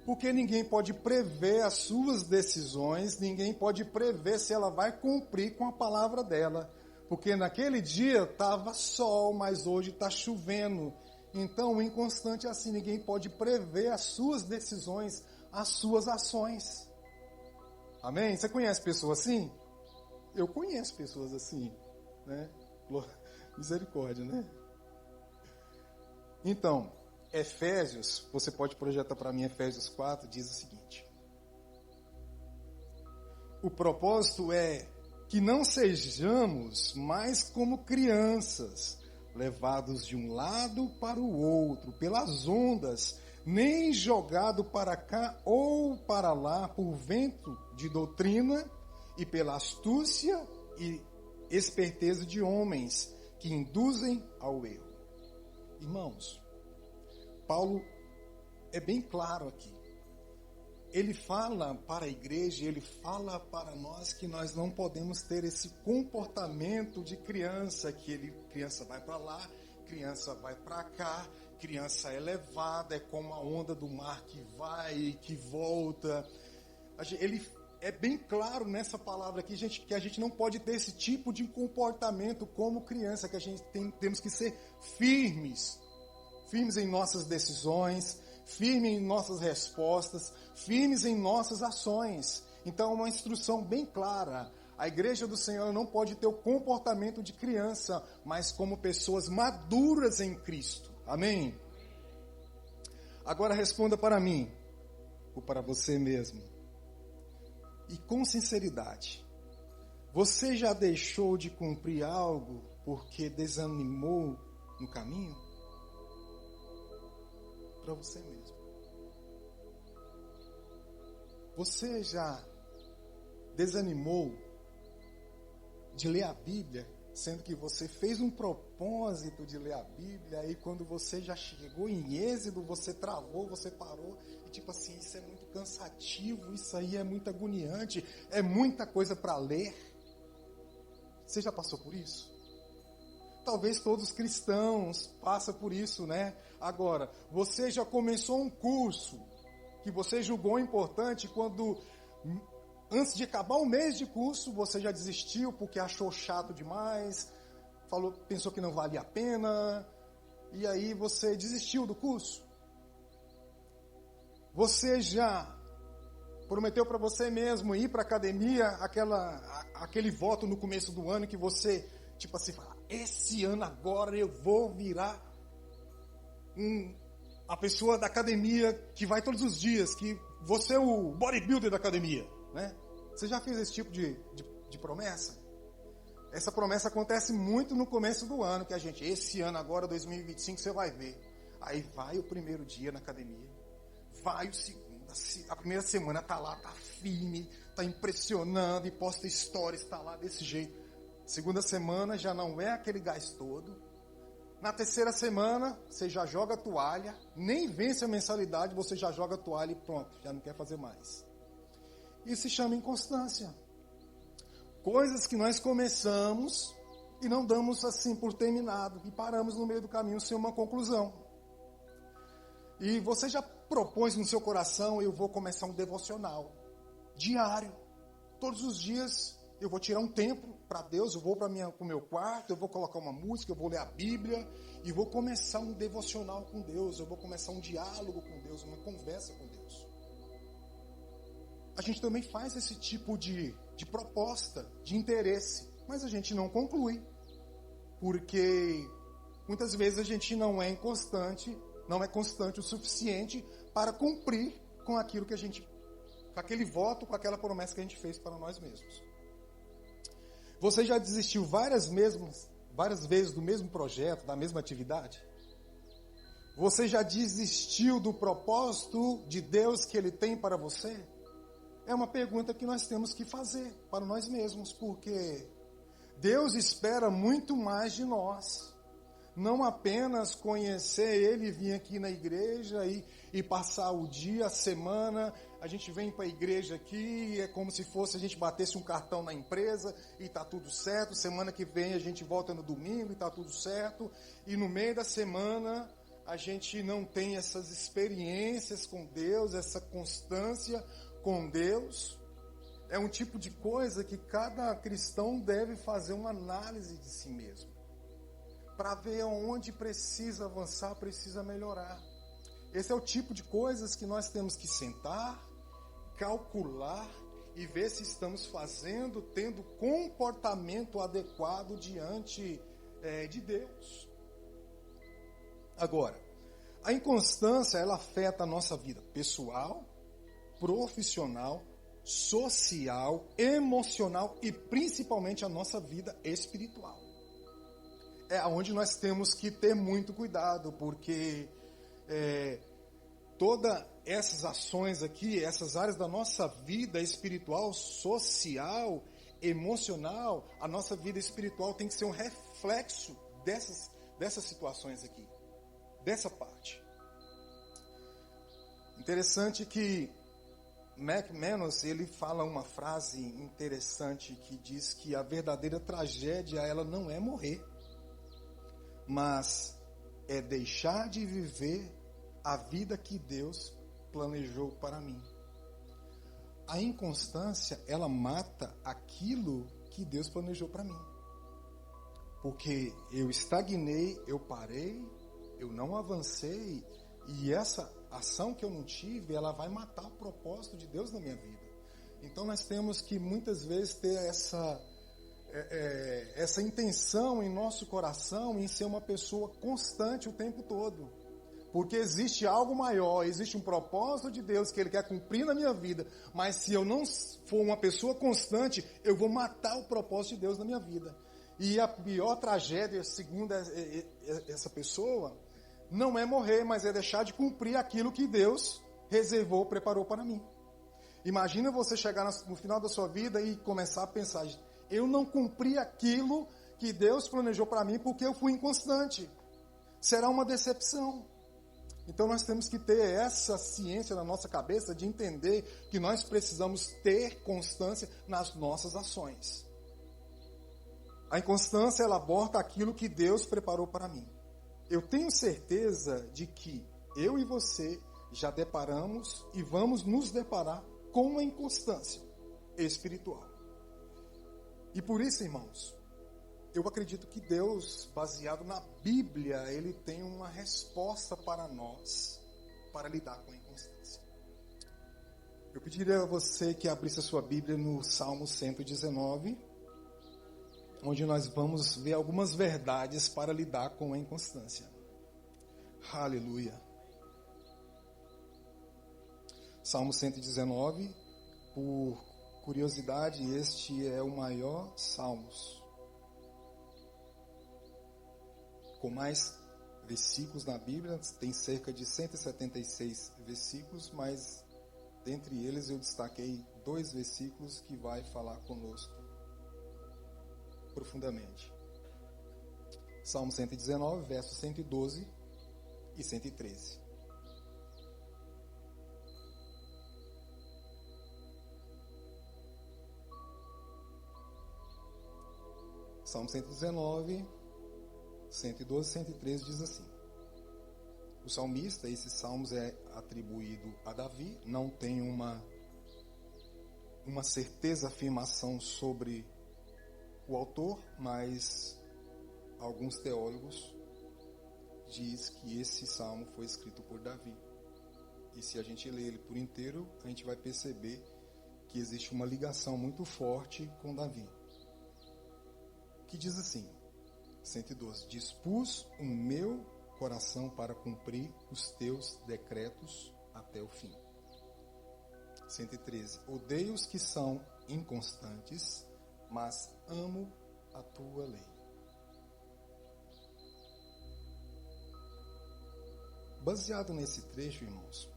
Porque ninguém pode prever as suas decisões, ninguém pode prever se ela vai cumprir com a palavra dela. Porque naquele dia estava sol, mas hoje está chovendo. Então, o inconstante é assim, ninguém pode prever as suas decisões, as suas ações. Amém? Você conhece pessoas assim? Eu conheço pessoas assim, né? Misericórdia, né? Então, Efésios, você pode projetar para mim Efésios 4, diz o seguinte: o propósito é que não sejamos mais como crianças, levados de um lado para o outro, pelas ondas, nem jogado para cá ou para lá por vento de doutrina e pela astúcia e esperteza de homens que induzem ao erro. Irmãos, Paulo é bem claro aqui. Ele fala para a igreja, ele fala para nós que nós não podemos ter esse comportamento de criança, criança vai para lá, criança vai para cá, criança é levada, é como a onda do mar que vai e que volta. Ele é bem claro nessa palavra aqui, gente, que a gente não pode ter esse tipo de comportamento como criança, que a gente temos que ser firmes em nossas decisões, firmes em nossas respostas, firmes em nossas ações. Então, uma instrução bem clara. A igreja do Senhor não pode ter o comportamento de criança, mas como pessoas maduras em Cristo. Amém? Agora responda para mim, ou para você mesmo. E com sinceridade, você já deixou de cumprir algo porque desanimou no caminho? Para você mesmo. Você já desanimou de ler a Bíblia, sendo que você fez um propósito de ler a Bíblia, aí quando você já chegou em Êxodo, você travou, você parou, e tipo assim, isso é muito cansativo, isso aí é muito agoniante, é muita coisa para ler. Você já passou por isso? Talvez todos os cristãos passam por isso, né? Agora, você já começou um curso que você julgou importante quando, antes de acabar o mês de curso, você já desistiu porque achou chato demais, pensou que não valia a pena, e aí você desistiu do curso. Você já Prometeu para você mesmo ir para academia, aquele voto no começo do ano que você, tipo assim, fala, esse ano agora eu vou virar a pessoa da academia que vai todos os dias, que você é o bodybuilder da academia, né? Você já fez esse tipo de promessa? Essa promessa acontece muito no começo do ano, que a gente, esse ano agora, 2025, você vai ver. Aí vai o primeiro dia na academia, vai o segundo, a primeira semana tá lá, tá firme, tá impressionando, e posta stories, tá lá desse jeito. Segunda semana já não é aquele gás todo. Na terceira semana, você já joga a toalha, nem vence a mensalidade, você já joga a toalha e pronto, já não quer fazer mais. Isso se chama inconstância. Coisas que nós começamos e não damos assim por terminado, e paramos no meio do caminho sem uma conclusão. E você já propôs no seu coração, eu vou começar um devocional diário. Todos os dias eu vou tirar um tempo para Deus, eu vou para o meu quarto, eu vou colocar uma música, eu vou ler a Bíblia e vou começar um devocional com Deus, eu vou começar um diálogo com Deus, uma conversa com Deus. A gente também faz esse tipo de proposta, de interesse, mas a gente não conclui, porque muitas vezes a gente não é constante o suficiente para cumprir com aquilo que a gente, com aquele voto, com aquela promessa que a gente fez para nós mesmos. Você já desistiu várias vezes do mesmo projeto, da mesma atividade? Você já desistiu do propósito de Deus que Ele tem para você? É uma pergunta que nós temos que fazer para nós mesmos, porque Deus espera muito mais de nós. Não apenas conhecer Ele, vir aqui na igreja e passar o dia, a semana. A gente vem para a igreja aqui, é como se fosse a gente batesse um cartão na empresa e está tudo certo. Semana que vem a gente volta no domingo e está tudo certo. E no meio da semana a gente não tem essas experiências com Deus, essa constância com Deus. É um tipo de coisa que cada cristão deve fazer uma análise de si mesmo, para ver onde precisa avançar, precisa melhorar. Esse é o tipo de coisas que nós temos que sentar, calcular e ver se estamos fazendo, tendo comportamento adequado diante de Deus. Agora, a inconstância, ela afeta a nossa vida pessoal, profissional, social, emocional e principalmente a nossa vida espiritual. É onde nós temos que ter muito cuidado, porque todas essas ações aqui, essas áreas da nossa vida espiritual, social, emocional, a nossa vida espiritual tem que ser um reflexo dessas situações aqui, dessa parte. Interessante que McManus, ele fala uma frase interessante que diz que a verdadeira tragédia, ela não é morrer, mas é deixar de viver a vida que Deus planejou para mim. A inconstância, ela mata aquilo que Deus planejou para mim. Porque eu estagnei, eu parei, eu não avancei, e essa ação que eu não tive, ela vai matar o propósito de Deus na minha vida. Então nós temos que muitas vezes ter essa intenção em nosso coração em ser uma pessoa constante o tempo todo. Porque existe algo maior, existe um propósito de Deus que Ele quer cumprir na minha vida. Mas se eu não for uma pessoa constante, eu vou matar o propósito de Deus na minha vida. E a pior tragédia, segundo essa pessoa, não é morrer, mas é deixar de cumprir aquilo que Deus reservou, preparou para mim. Imagina você chegar no final da sua vida e começar a pensar, eu não cumpri aquilo que Deus planejou para mim porque eu fui inconstante. Será uma decepção. Então nós temos que ter essa ciência na nossa cabeça de entender que nós precisamos ter constância nas nossas ações. A inconstância, ela aborta aquilo que Deus preparou para mim. Eu tenho certeza de que eu e você já deparamos e vamos nos deparar com uma inconstância espiritual. E por isso, irmãos, eu acredito que Deus, baseado na Bíblia, Ele tem uma resposta para nós, para lidar com a inconstância. Eu pediria a você que abrisse a sua Bíblia no Salmo 119, onde nós vamos ver algumas verdades para lidar com a inconstância. Aleluia. Salmo 119, por curiosidade, este é o maior Salmos, com mais versículos na Bíblia. Tem cerca de 176 versículos, mas dentre eles eu destaquei 2 versículos que vai falar conosco profundamente. Salmo 119, versos 112 e 113. Salmo 119, 112 e 113 diz assim: o salmista, esses salmos é atribuído a Davi, não tem uma certeza, afirmação sobre o autor, mas alguns teólogos diz que esse salmo foi escrito por Davi. E se a gente ler ele por inteiro, a gente vai perceber que existe uma ligação muito forte com Davi. Que diz assim, 112: dispus o meu coração para cumprir os teus decretos até o fim. 113: odeio os que são inconstantes, mas amo a tua lei. Baseado nesse trecho, irmãos,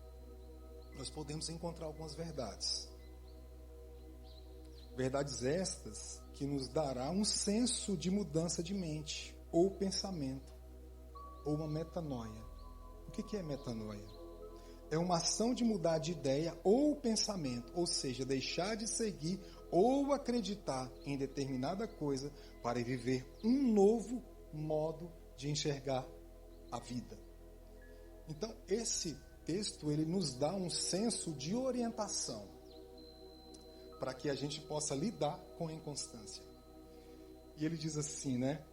nós podemos encontrar algumas verdades. Verdades estas que nos dará um senso de mudança de mente, ou pensamento, ou uma metanoia. O que é metanoia? É uma ação de mudar de ideia ou pensamento, ou seja, deixar de seguir ou acreditar em determinada coisa para viver um novo modo de enxergar a vida. Então, esse texto, ele nos dá um senso de orientação para que a gente possa lidar com a inconstância. E ele diz assim, né?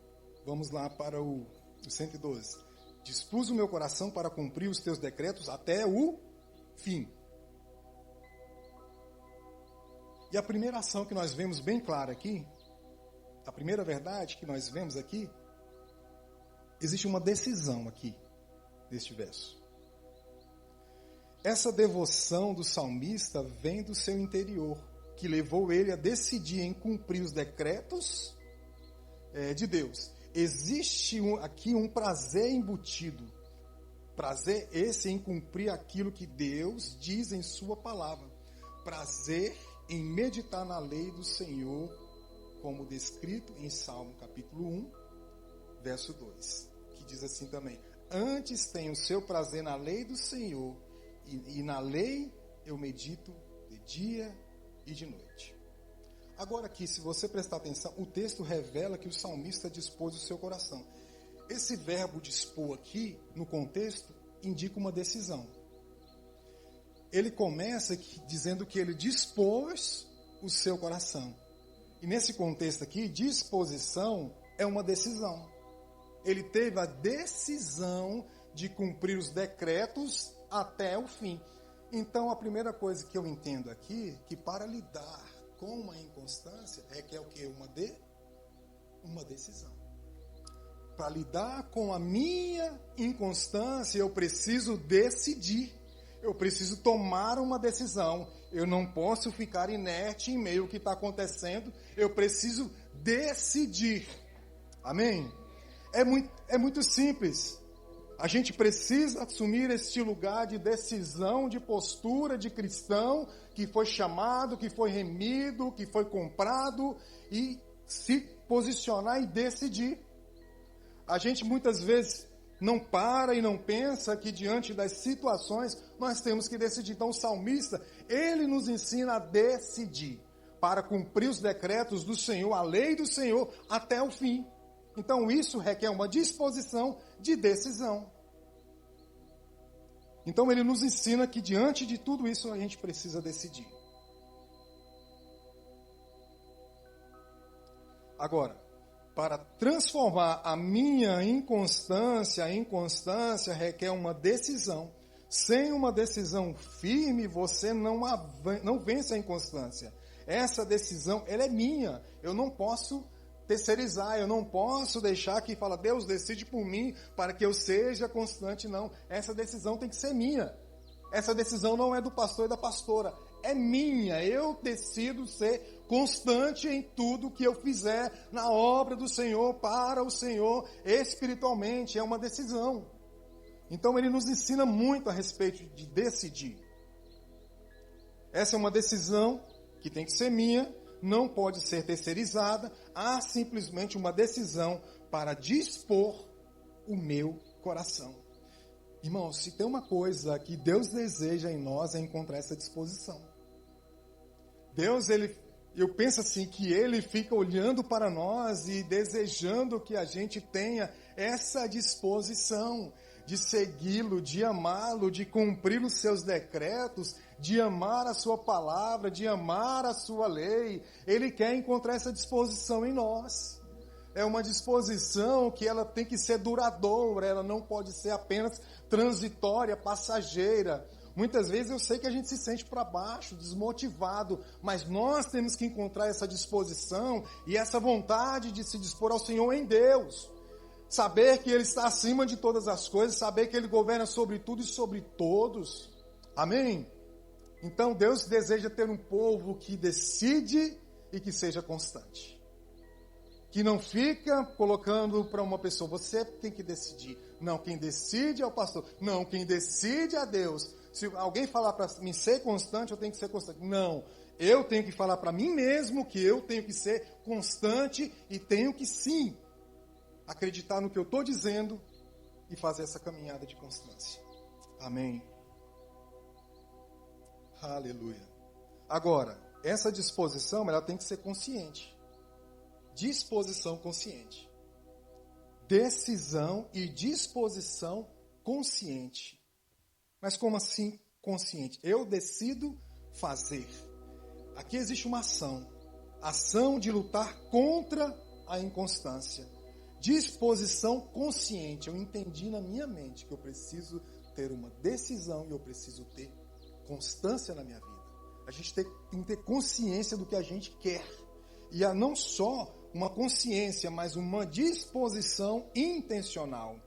Vamos lá para o 112. Dispus o meu coração para cumprir os teus decretos até o fim. E a primeira ação que nós vemos bem clara aqui, a primeira verdade que nós vemos aqui, existe uma decisão aqui, neste verso. Essa devoção do salmista vem do seu interior, que levou ele a decidir em cumprir os decretos de Deus. Existe aqui um prazer embutido. Prazer esse em cumprir aquilo que Deus diz em sua palavra. Prazer em meditar na lei do Senhor, como descrito em Salmo capítulo 1, verso 2. Que diz assim também: antes tenho o seu prazer na lei do Senhor, e na lei eu medito de dia e de noite. Agora aqui, se você prestar atenção, o texto revela que o salmista dispôs o seu coração. Esse verbo dispor aqui, no contexto, indica uma decisão. Ele começa dizendo que ele dispôs o seu coração. E nesse contexto aqui, disposição é uma decisão. Ele teve a decisão de cumprir os decretos até o fim. Então, a primeira coisa que eu entendo aqui, que para lidar com uma inconstância, é que é o que? Uma decisão. Para lidar com a minha inconstância, eu preciso decidir. Eu preciso tomar uma decisão. Eu não posso ficar inerte em meio ao que está acontecendo. Eu preciso decidir. Amém? É muito simples. A gente precisa assumir este lugar de decisão, de postura de cristão que foi chamado, que foi remido, que foi comprado, e se posicionar e decidir. A gente muitas vezes não para e não pensa que diante das situações nós temos que decidir. Então o salmista, ele nos ensina a decidir para cumprir os decretos do Senhor, a lei do Senhor até o fim. Então isso requer uma disposição de decisão. Então ele nos ensina que diante de tudo isso a gente precisa decidir. Agora, para transformar a minha inconstância requer uma decisão. Sem uma decisão firme, você não vence a inconstância. Essa decisão, ela é minha. Eu não posso terceirizar, eu não posso deixar que fala, Deus decide por mim para que eu seja constante. Não, essa decisão tem que ser minha. Essa decisão não é do pastor e da pastora, é minha. Eu decido ser constante em tudo que eu fizer na obra do Senhor, para o Senhor, espiritualmente. É uma decisão. Então ele nos ensina muito a respeito de decidir. Essa é uma decisão que tem que ser minha, não pode ser terceirizada. Há simplesmente uma decisão para dispor o meu coração. Irmãos, se tem uma coisa que Deus deseja em nós é encontrar essa disposição. Deus, eu penso assim, que Ele fica olhando para nós e desejando que a gente tenha essa disposição de segui-lo, de amá-lo, de cumprir os seus decretos, de amar a sua palavra, de amar a sua lei. Ele quer encontrar essa disposição em nós. É uma disposição que ela tem que ser duradoura, ela não pode ser apenas transitória, passageira. Muitas vezes eu sei que a gente se sente para baixo, desmotivado, mas nós temos que encontrar essa disposição e essa vontade de se dispor ao Senhor em Deus. Saber que Ele está acima de todas as coisas, saber que Ele governa sobre tudo e sobre todos. Amém? Então Deus deseja ter um povo que decide e que seja constante. Que não fica colocando para uma pessoa, você tem que decidir. Não, quem decide é o pastor. Não, quem decide é Deus. Se alguém falar para mim ser constante, eu tenho que ser constante. Não, eu tenho que falar para mim mesmo que eu tenho que ser constante e tenho que sim acreditar no que eu estou dizendo e fazer essa caminhada de constância. Amém. Aleluia. Agora, essa disposição, ela tem que ser consciente. Disposição consciente. Decisão e disposição consciente. Mas como assim consciente? Eu decido fazer. Aqui existe uma ação. Ação de lutar contra a inconstância. Disposição consciente. Eu entendi na minha mente que eu preciso ter uma decisão e eu preciso ter constância na minha vida. A gente tem que ter consciência do que a gente quer. E não só uma consciência, mas uma disposição intencional.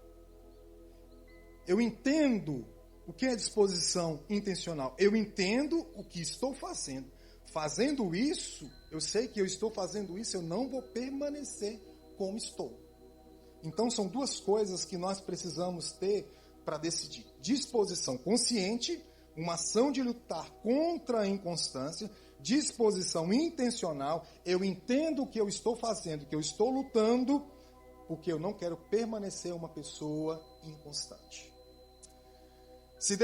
Eu entendo o que é disposição intencional. Eu entendo o que estou fazendo. Fazendo isso, eu sei que eu estou fazendo isso, eu não vou permanecer como estou. Então são duas coisas que nós precisamos ter para decidir. Disposição consciente, uma ação de lutar contra a inconstância. Disposição intencional, eu entendo o que eu estou fazendo, que eu estou lutando, porque eu não quero permanecer uma pessoa inconstante. Se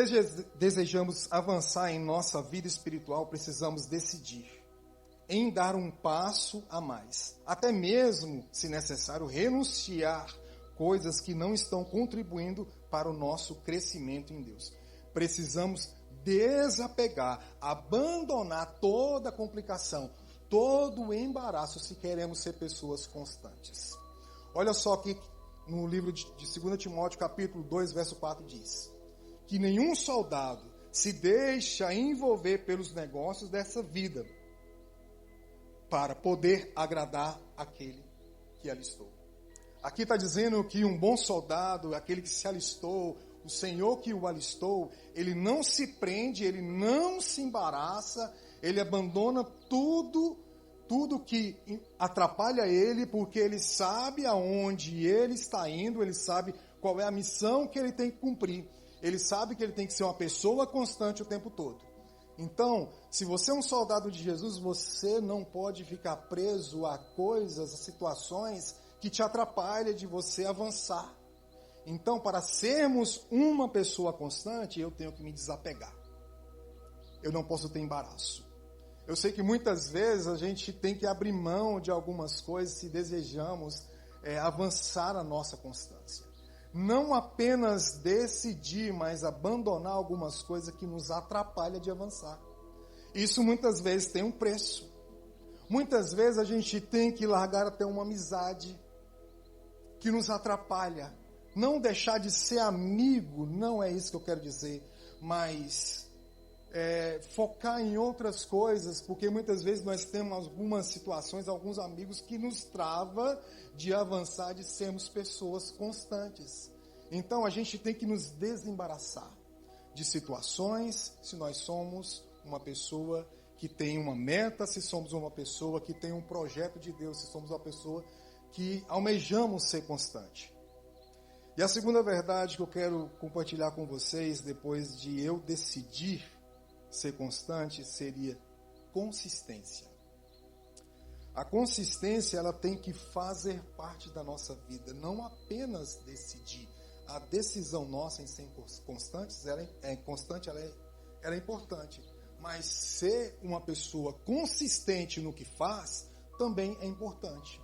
desejamos avançar em nossa vida espiritual, precisamos decidir em dar um passo a mais. Até mesmo, se necessário, renunciar coisas que não estão contribuindo para o nosso crescimento em Deus. Precisamos desapegar, abandonar toda a complicação, todo o embaraço, se queremos ser pessoas constantes. Olha só que no livro de 2 Timóteo, capítulo 2, verso 4, diz que nenhum soldado se deixa envolver pelos negócios dessa vida para poder agradar aquele que alistou. Aqui está dizendo que um bom soldado, aquele que se alistou, o Senhor que o alistou, ele não se prende, ele não se embaraça, ele abandona tudo que atrapalha ele, porque ele sabe aonde ele está indo, ele sabe qual é a missão que ele tem que cumprir. Ele sabe que ele tem que ser uma pessoa constante o tempo todo. Então, se você é um soldado de Jesus, você não pode ficar preso a coisas, a situações que te atrapalham de você avançar. Então, para sermos uma pessoa constante, eu tenho que me desapegar. Eu não posso ter embaraço. Eu sei que muitas vezes a gente tem que abrir mão de algumas coisas se desejamos avançar a nossa constância. Não apenas decidir, mas abandonar algumas coisas que nos atrapalham de avançar. Isso muitas vezes tem um preço. Muitas vezes a gente tem que largar até uma amizade que nos atrapalha. Não deixar de ser amigo, não é isso que eu quero dizer, mas focar em outras coisas, porque muitas vezes nós temos algumas situações, alguns amigos que nos trava de avançar, de sermos pessoas constantes. Então a gente tem que nos desembaraçar de situações, se nós somos uma pessoa que tem uma meta, se somos uma pessoa que tem um projeto de Deus, se somos uma pessoa que almejamos ser constante. E a segunda verdade que eu quero compartilhar com vocês, depois de eu decidir ser constante, seria consistência. A consistência, ela tem que fazer parte da nossa vida, não apenas decidir. A decisão nossa em ser constantes, ela é importante. Mas ser uma pessoa consistente no que faz também é importante.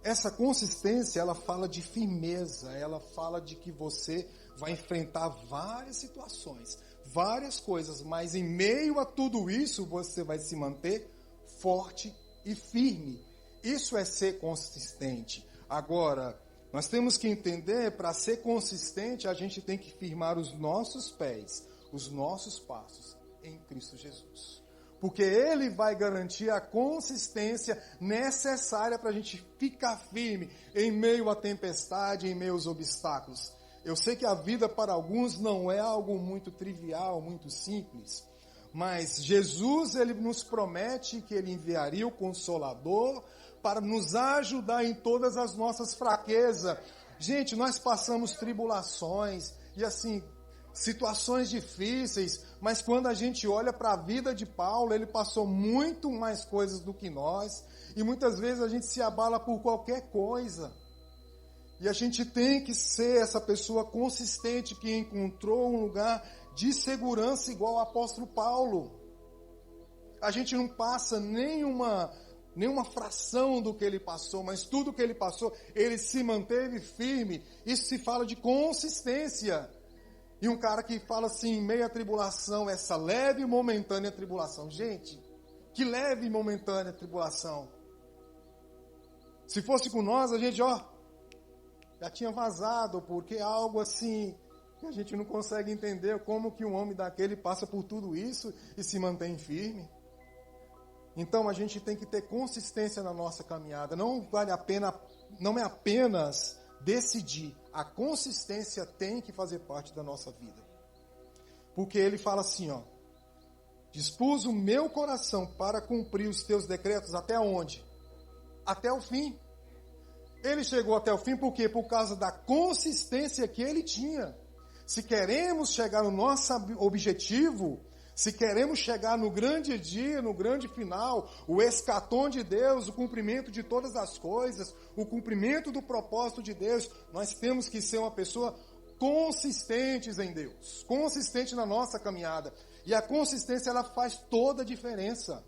Essa consistência, ela fala de firmeza, ela fala de que você vai enfrentar várias situações, várias coisas, mas em meio a tudo isso, você vai se manter forte e firme. Isso é ser consistente. Agora, nós temos que entender, para ser consistente, a gente tem que firmar os nossos pés, os nossos passos em Cristo Jesus. Porque Ele vai garantir a consistência necessária para a gente ficar firme em meio à tempestade, em meio aos obstáculos. Eu sei que a vida para alguns não é algo muito trivial, muito simples, mas Jesus, Ele nos promete que Ele enviaria o Consolador para nos ajudar em todas as nossas fraquezas. Gente, nós passamos tribulações e assim, situações difíceis, mas quando a gente olha para a vida de Paulo, ele passou muito mais coisas do que nós, e muitas vezes a gente se abala por qualquer coisa. E a gente tem que ser essa pessoa consistente que encontrou um lugar de segurança igual o apóstolo Paulo. A gente não passa nenhuma fração do que ele passou, mas tudo que ele passou, ele se manteve firme. Isso se fala de consistência. E um cara que fala assim, em meio à tribulação, essa leve e momentânea tribulação. Gente, que leve e momentânea tribulação. Se fosse com nós, a gente, já tinha vazado, porque é algo assim, que a gente não consegue entender como que um homem daquele passa por tudo isso e se mantém firme. Então a gente tem que ter consistência na nossa caminhada. Não é apenas decidir. A consistência tem que fazer parte da nossa vida. Porque ele fala assim, dispus o meu coração para cumprir os teus decretos até onde? Até o fim. Ele chegou até o fim por quê? Por causa da consistência que ele tinha. Se queremos chegar no nosso objetivo, se queremos chegar no grande dia, no grande final, o escatom de Deus, o cumprimento de todas as coisas, o cumprimento do propósito de Deus, nós temos que ser uma pessoa consistentes em Deus, consistente na nossa caminhada. E a consistência, ela faz toda a diferença.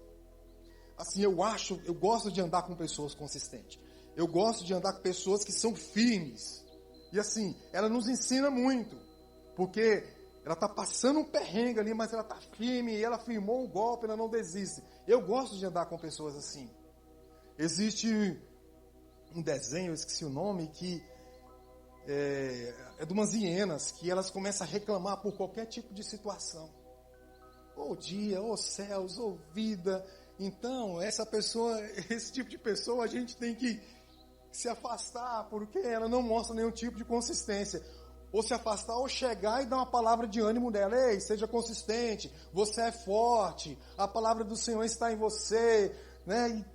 Assim, eu gosto de andar com pessoas consistentes. Eu gosto de andar com pessoas que são firmes. E assim, ela nos ensina muito, porque ela está passando um perrengue ali, mas ela está firme, e ela firmou o golpe, ela não desiste. Eu gosto de andar com pessoas assim. Existe um desenho, eu esqueci o nome, que é de umas hienas, que elas começam a reclamar por qualquer tipo de situação. Ô dia, ô céus, ô vida. Então, esse tipo de pessoa, a gente tem que se afastar, porque ela não mostra nenhum tipo de consistência. Ou se afastar, ou chegar e dar uma palavra de ânimo dela. Ei, seja consistente, você é forte, a palavra do Senhor está em você, né? E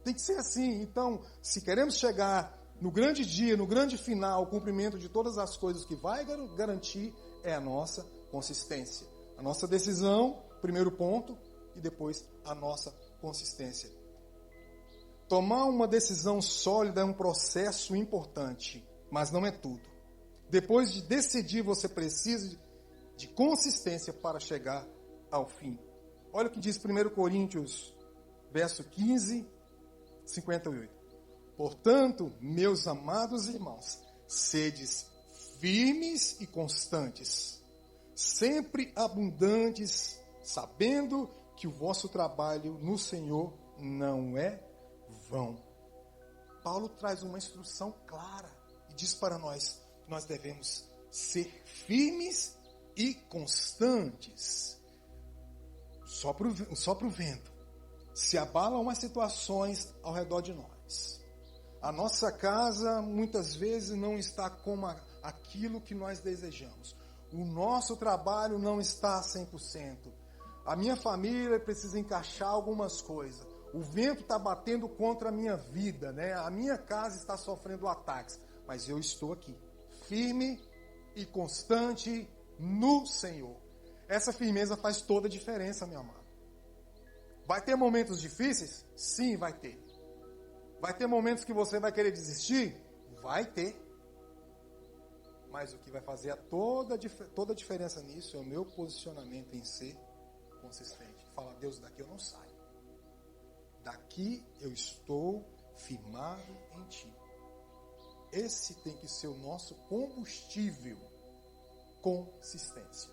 tem que ser assim. Então, se queremos chegar no grande dia, no grande final, o cumprimento de todas as coisas que vai garantir é a nossa consistência. A nossa decisão, primeiro ponto, e depois a nossa consistência. Tomar uma decisão sólida é um processo importante, mas não é tudo. Depois de decidir, você precisa de consistência para chegar ao fim. Olha o que diz 1 Coríntios, verso 15, 58. Portanto, meus amados irmãos, sedes firmes e constantes, sempre abundantes, sabendo que o vosso trabalho no Senhor não é vão. Paulo traz uma instrução clara e diz para nós devemos ser firmes e constantes, sopra o vento, se abalam as situações ao redor de nós. A nossa casa muitas vezes não está como aquilo que nós desejamos. O nosso trabalho não está a 100%. A minha família precisa encaixar algumas coisas. O vento está batendo contra a minha vida, né? A minha casa está sofrendo ataques. Mas eu estou aqui, firme e constante no Senhor. Essa firmeza faz toda a diferença, meu amado. Vai ter momentos difíceis? Sim, vai ter. Vai ter momentos que você vai querer desistir? Vai ter. Mas o que vai fazer toda a diferença nisso é o meu posicionamento em ser consistente. Falar, Deus, daqui eu não saio. Daqui eu estou firmado em Ti. Esse tem que ser o nosso combustível, consistência.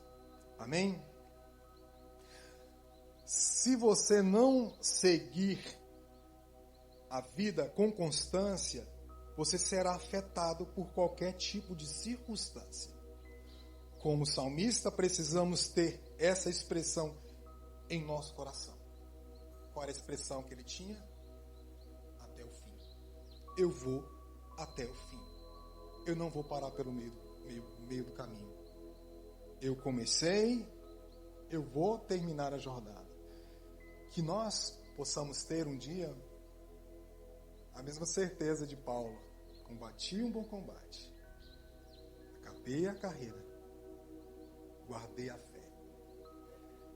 Amém? Se você não seguir a vida com constância, você será afetado por qualquer tipo de circunstância. Como salmista, precisamos ter essa expressão em nosso coração. Qual era a expressão que ele tinha? Até o fim. Eu vou até o fim. Eu não vou parar pelo meio do caminho. Eu comecei, eu vou terminar a jornada. Que nós possamos ter um dia a mesma certeza de Paulo. Combati um bom combate. Acabei a carreira. Guardei a fé.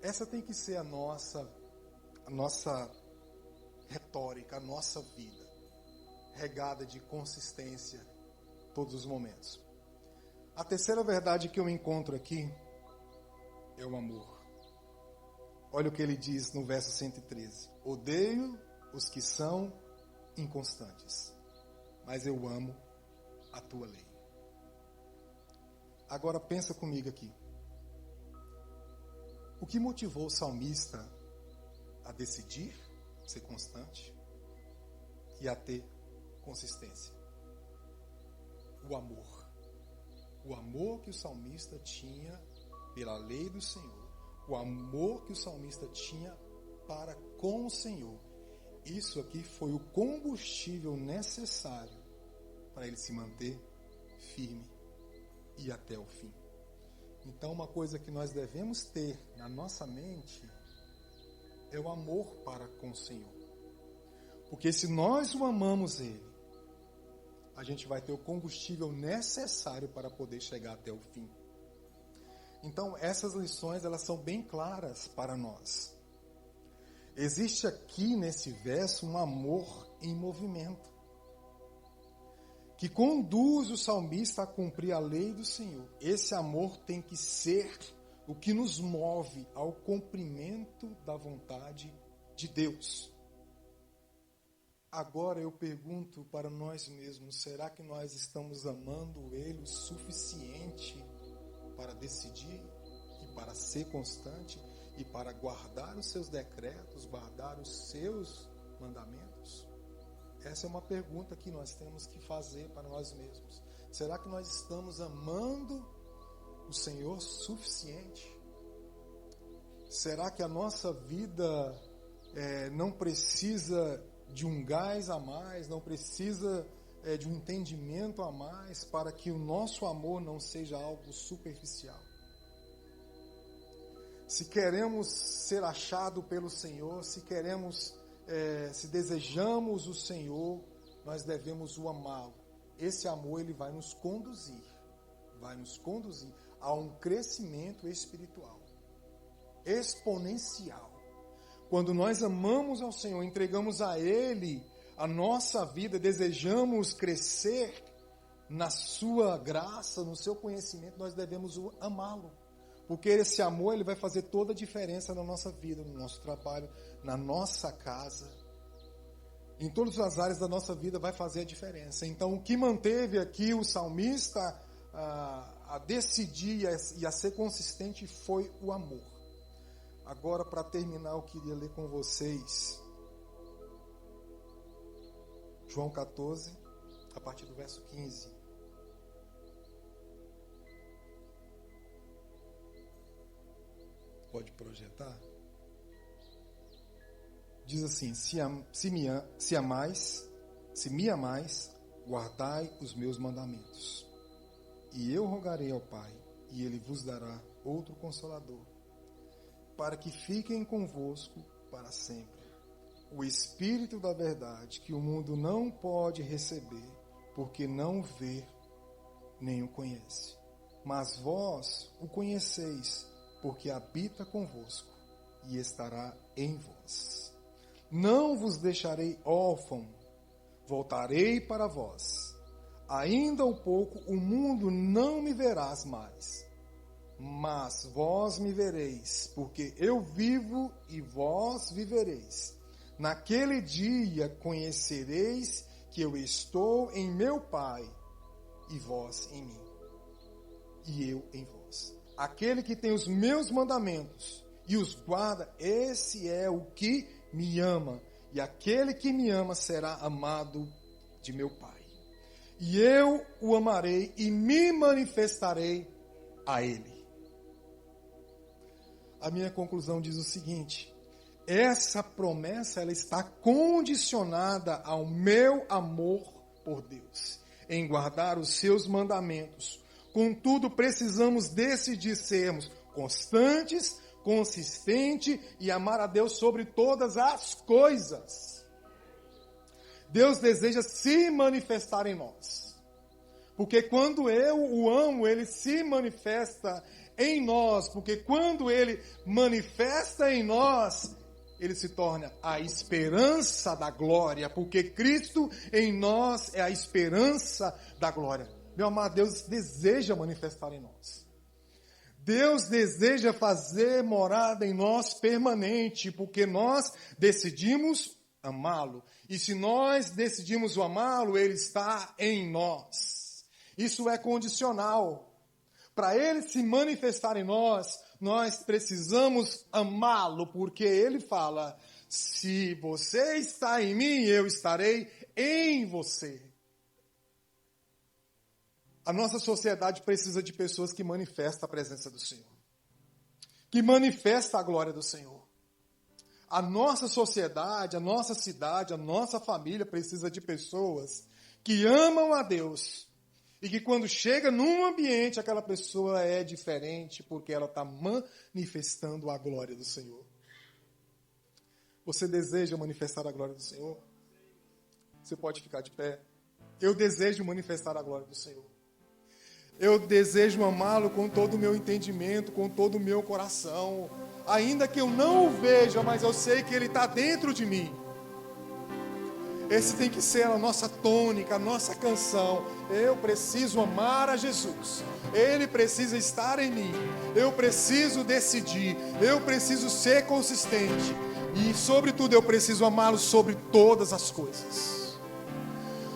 Essa tem que ser a nossa retórica, a nossa vida. Regada de consistência todos os momentos. A terceira verdade que eu encontro aqui é o amor. Olha o que ele diz no verso 113. Odeio os que são inconstantes, mas eu amo a tua lei. Agora pensa comigo aqui. O que motivou o salmista a decidir ser constante e a ter consistência? O amor. O amor que o salmista tinha pela lei do Senhor. O amor que o salmista tinha para com o Senhor. Isso aqui foi o combustível necessário para ele se manter firme e até o fim. Então, uma coisa que nós devemos ter na nossa mente é o amor para com o Senhor. Porque se nós o amamos Ele, a gente vai ter o combustível necessário para poder chegar até o fim. Então, essas lições, elas são bem claras para nós. Existe aqui nesse verso um amor em movimento, que conduz o salmista a cumprir a lei do Senhor. Esse amor tem que ser o que nos move ao cumprimento da vontade de Deus. Agora eu pergunto para nós mesmos, será que nós estamos amando Ele o suficiente para decidir e para ser constante e para guardar os seus decretos, guardar os seus mandamentos? Essa é uma pergunta que nós temos que fazer para nós mesmos. Será que nós estamos amando o Senhor o suficiente? Será que a nossa vida não precisa de um gás a mais, não precisa de um entendimento a mais para que o nosso amor não seja algo superficial? Se queremos ser achado pelo Senhor, se desejamos o Senhor, nós devemos o amá-lo. Esse amor, ele vai nos conduzir a um crescimento espiritual, exponencial. Quando nós amamos ao Senhor, entregamos a Ele a nossa vida, desejamos crescer na sua graça, no seu conhecimento, nós devemos amá-lo. Porque esse amor, ele vai fazer toda a diferença na nossa vida, no nosso trabalho, na nossa casa. Em todas as áreas da nossa vida vai fazer a diferença. Então, o que manteve aqui o salmista a decidir e a ser consistente foi o amor. Agora, para terminar, eu queria ler com vocês João 14, a partir do verso 15. pode projetar. Diz assim: se me amais, guardai os meus mandamentos. E eu rogarei ao Pai, e Ele vos dará outro Consolador, para que fiquem convosco para sempre. O Espírito da verdade, que o mundo não pode receber, porque não o vê, nem o conhece. Mas vós o conheceis, porque habita convosco e estará em vós. Não vos deixarei órfão, voltarei para vós. Ainda um pouco o mundo não me verás mais, mas vós me vereis, porque eu vivo e vós vivereis. Naquele dia conhecereis que eu estou em meu Pai, e vós em mim, e eu em vós. Aquele que tem os meus mandamentos e os guarda, esse é o que me ama, e aquele que me ama será amado de meu Pai. E eu o amarei e me manifestarei a ele. A minha conclusão diz o seguinte: essa promessa ela está condicionada ao meu amor por Deus, em guardar os seus mandamentos. Contudo, precisamos decidir sermos constantes, consistentes e amar a Deus sobre todas as coisas. Deus deseja se manifestar em nós. Porque quando eu o amo, Ele se manifesta em nós. Porque quando Ele manifesta em nós, Ele se torna a esperança da glória. Porque Cristo em nós é a esperança da glória. Meu amado, Deus deseja manifestar em nós. Deus deseja fazer morada em nós permanente, porque nós decidimos amá-lo. E se nós decidimos amá-lo, Ele está em nós. Isso é condicional. Para Ele se manifestar em nós, nós precisamos amá-lo, porque Ele fala: se você está em mim, eu estarei em você. A nossa sociedade precisa de pessoas que manifestam a presença do Senhor, que manifestam a glória do Senhor. A nossa sociedade, a nossa cidade, a nossa família precisa de pessoas que amam a Deus e que quando chega num ambiente, aquela pessoa é diferente porque ela está manifestando a glória do Senhor. Você deseja manifestar a glória do Senhor? Você pode ficar de pé. Eu desejo manifestar a glória do Senhor. Eu desejo amá-lo com todo o meu entendimento, com todo o meu coração. Ainda que eu não o veja, mas eu sei que Ele está dentro de mim. Esse tem que ser a nossa tônica, a nossa canção. Eu preciso amar a Jesus. Ele precisa estar em mim. Eu preciso decidir. Eu preciso ser consistente. E, sobretudo, eu preciso amá-lo sobre todas as coisas.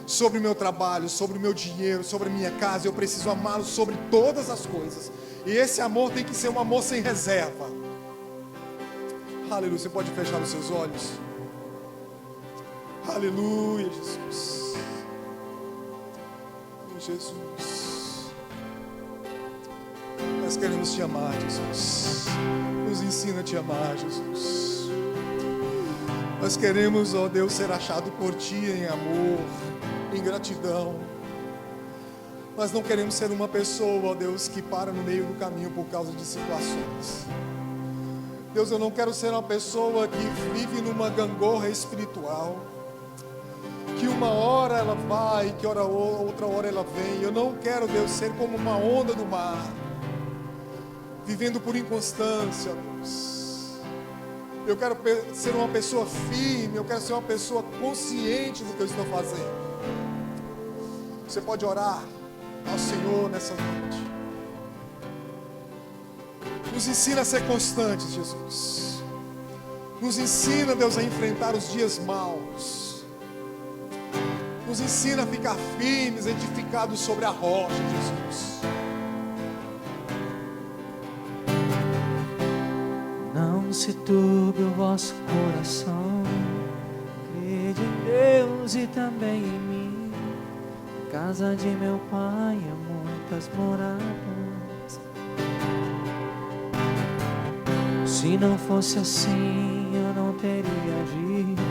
Sobre o meu trabalho, sobre o meu dinheiro, sobre a minha casa. Eu preciso amá-lo sobre todas as coisas. E esse amor tem que ser um amor sem reserva. Aleluia, você pode fechar os seus olhos? Aleluia, Jesus. Oh, Jesus. Nós queremos te amar, Jesus. Nos ensina a te amar, Jesus. Nós queremos, ó Deus, ser achado por ti em amor, em gratidão. Nós não queremos ser uma pessoa, ó Deus, que para no meio do caminho por causa de situações. Deus, eu não quero ser uma pessoa que vive numa gangorra espiritual, que uma hora ela vai, que outra hora ela vem. Eu não quero, Deus, ser como uma onda do mar, vivendo por inconstância, Deus. Eu quero ser uma pessoa firme, eu quero ser uma pessoa consciente do que eu estou fazendo. Você pode orar ao Senhor nessa noite. Nos ensina a ser constantes, Jesus. Nos ensina, Deus, a enfrentar os dias maus. Nos ensina a ficar firmes, edificados sobre a rocha, Jesus. Não se turbe o vosso coração. Crede em Deus e também em mim. Na casa de meu Pai há muitas moradas. Se não fosse assim, eu não teria agido.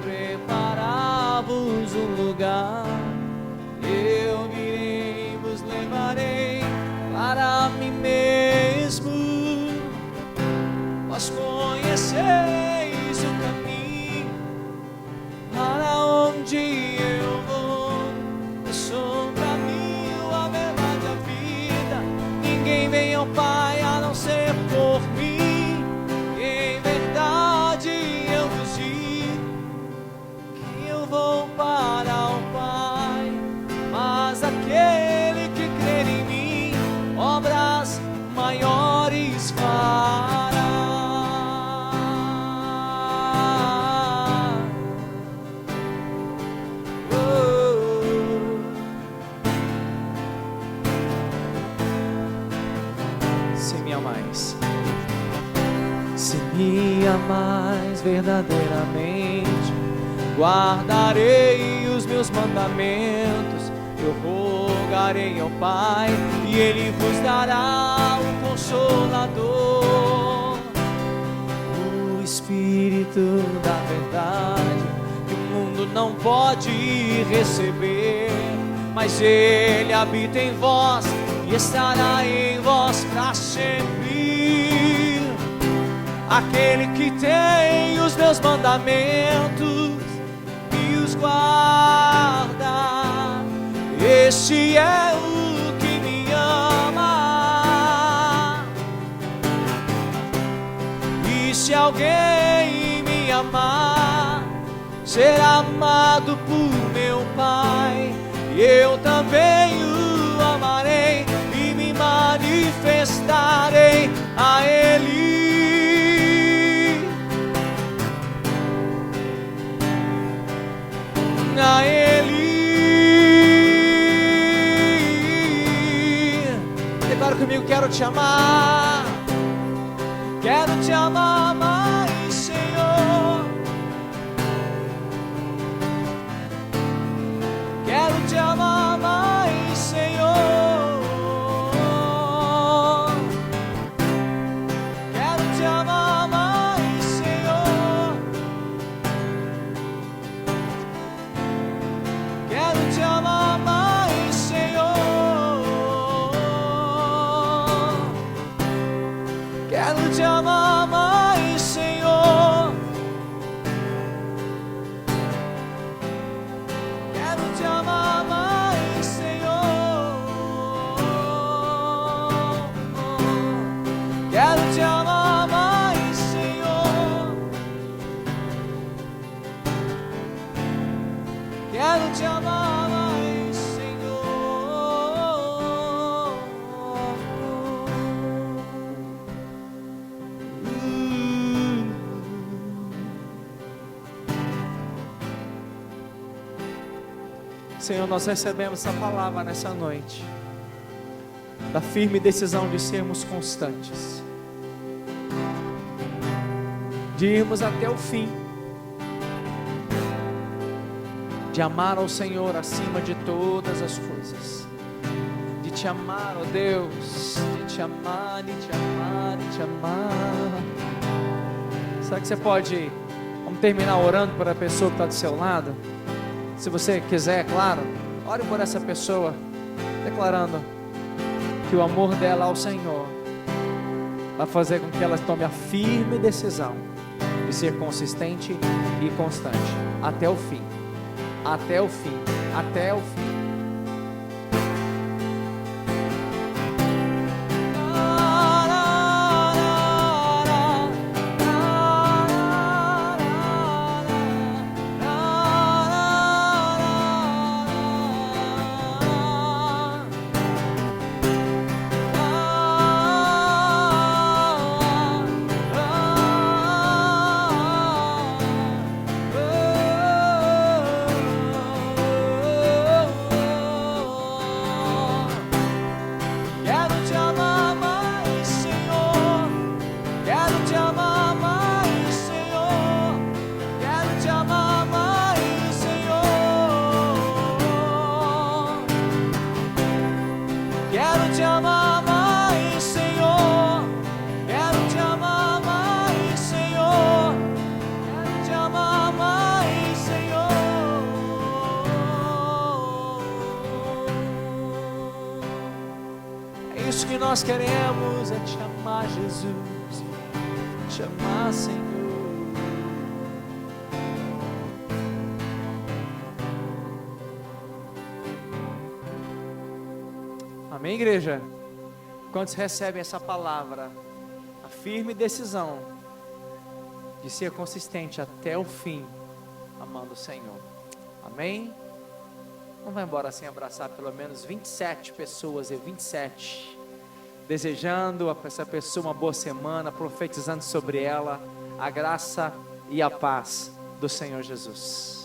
Preparar-vos um lugar, eu virei, vos levarei para mim mesmo. Vós conheceis o caminho para onde eu vou. Eu sou o caminho, a verdade, a vida. Ninguém vem ao Pai a não ser por mim. Em verdade eu vos digo que eu vou para o Pai, mas aquele que crer em mim, obras maiores fará. Se me amais, se me amais verdadeiramente, guardarei os meus mandamentos. Eu rogarei ao Pai e Ele vos dará um Consolador, o Espírito da verdade, que o mundo não pode receber, mas Ele habita em vós e estará em vós para sempre. Aquele que tem os meus mandamentos e os guarda, este é o que me ama. E se alguém me amar, será amado por meu Pai, e eu também o amarei e me manifestarei a Ele. A Ele. Declara comigo: quero te amar, quero te amar mais, Senhor. Quero te amar mais, Senhor. Quero te amar mais, Senhor. Quero te amar mais, Senhor. Quero te amar mais, Senhor. Quero te amar mais, Senhor. Quero te amar mais, Senhor. Quero te amar mais, Senhor. Senhor, nós recebemos essa palavra nessa noite, da firme decisão de sermos constantes, de irmos até o fim, de amar ao Senhor acima de todas as coisas, de te amar, ó Deus, de te amar, de te amar, de te amar. Será que você pode, vamos terminar orando por a pessoa que está do seu lado? Se você quiser, claro, ore por essa pessoa, declarando que o amor dela ao Senhor vai fazer com que ela tome a firme decisão de ser consistente e constante até o fim, até o fim, até o fim. nós queremos é te amar, Jesus, te amar, Senhor. Amém, igreja? Quantos recebem essa palavra? A firme decisão de ser consistente até o fim, amando o Senhor. Amém? Não vai embora sem abraçar pelo menos 27 pessoas e 27, desejando a essa pessoa uma boa semana, profetizando sobre ela a graça e a paz do Senhor Jesus.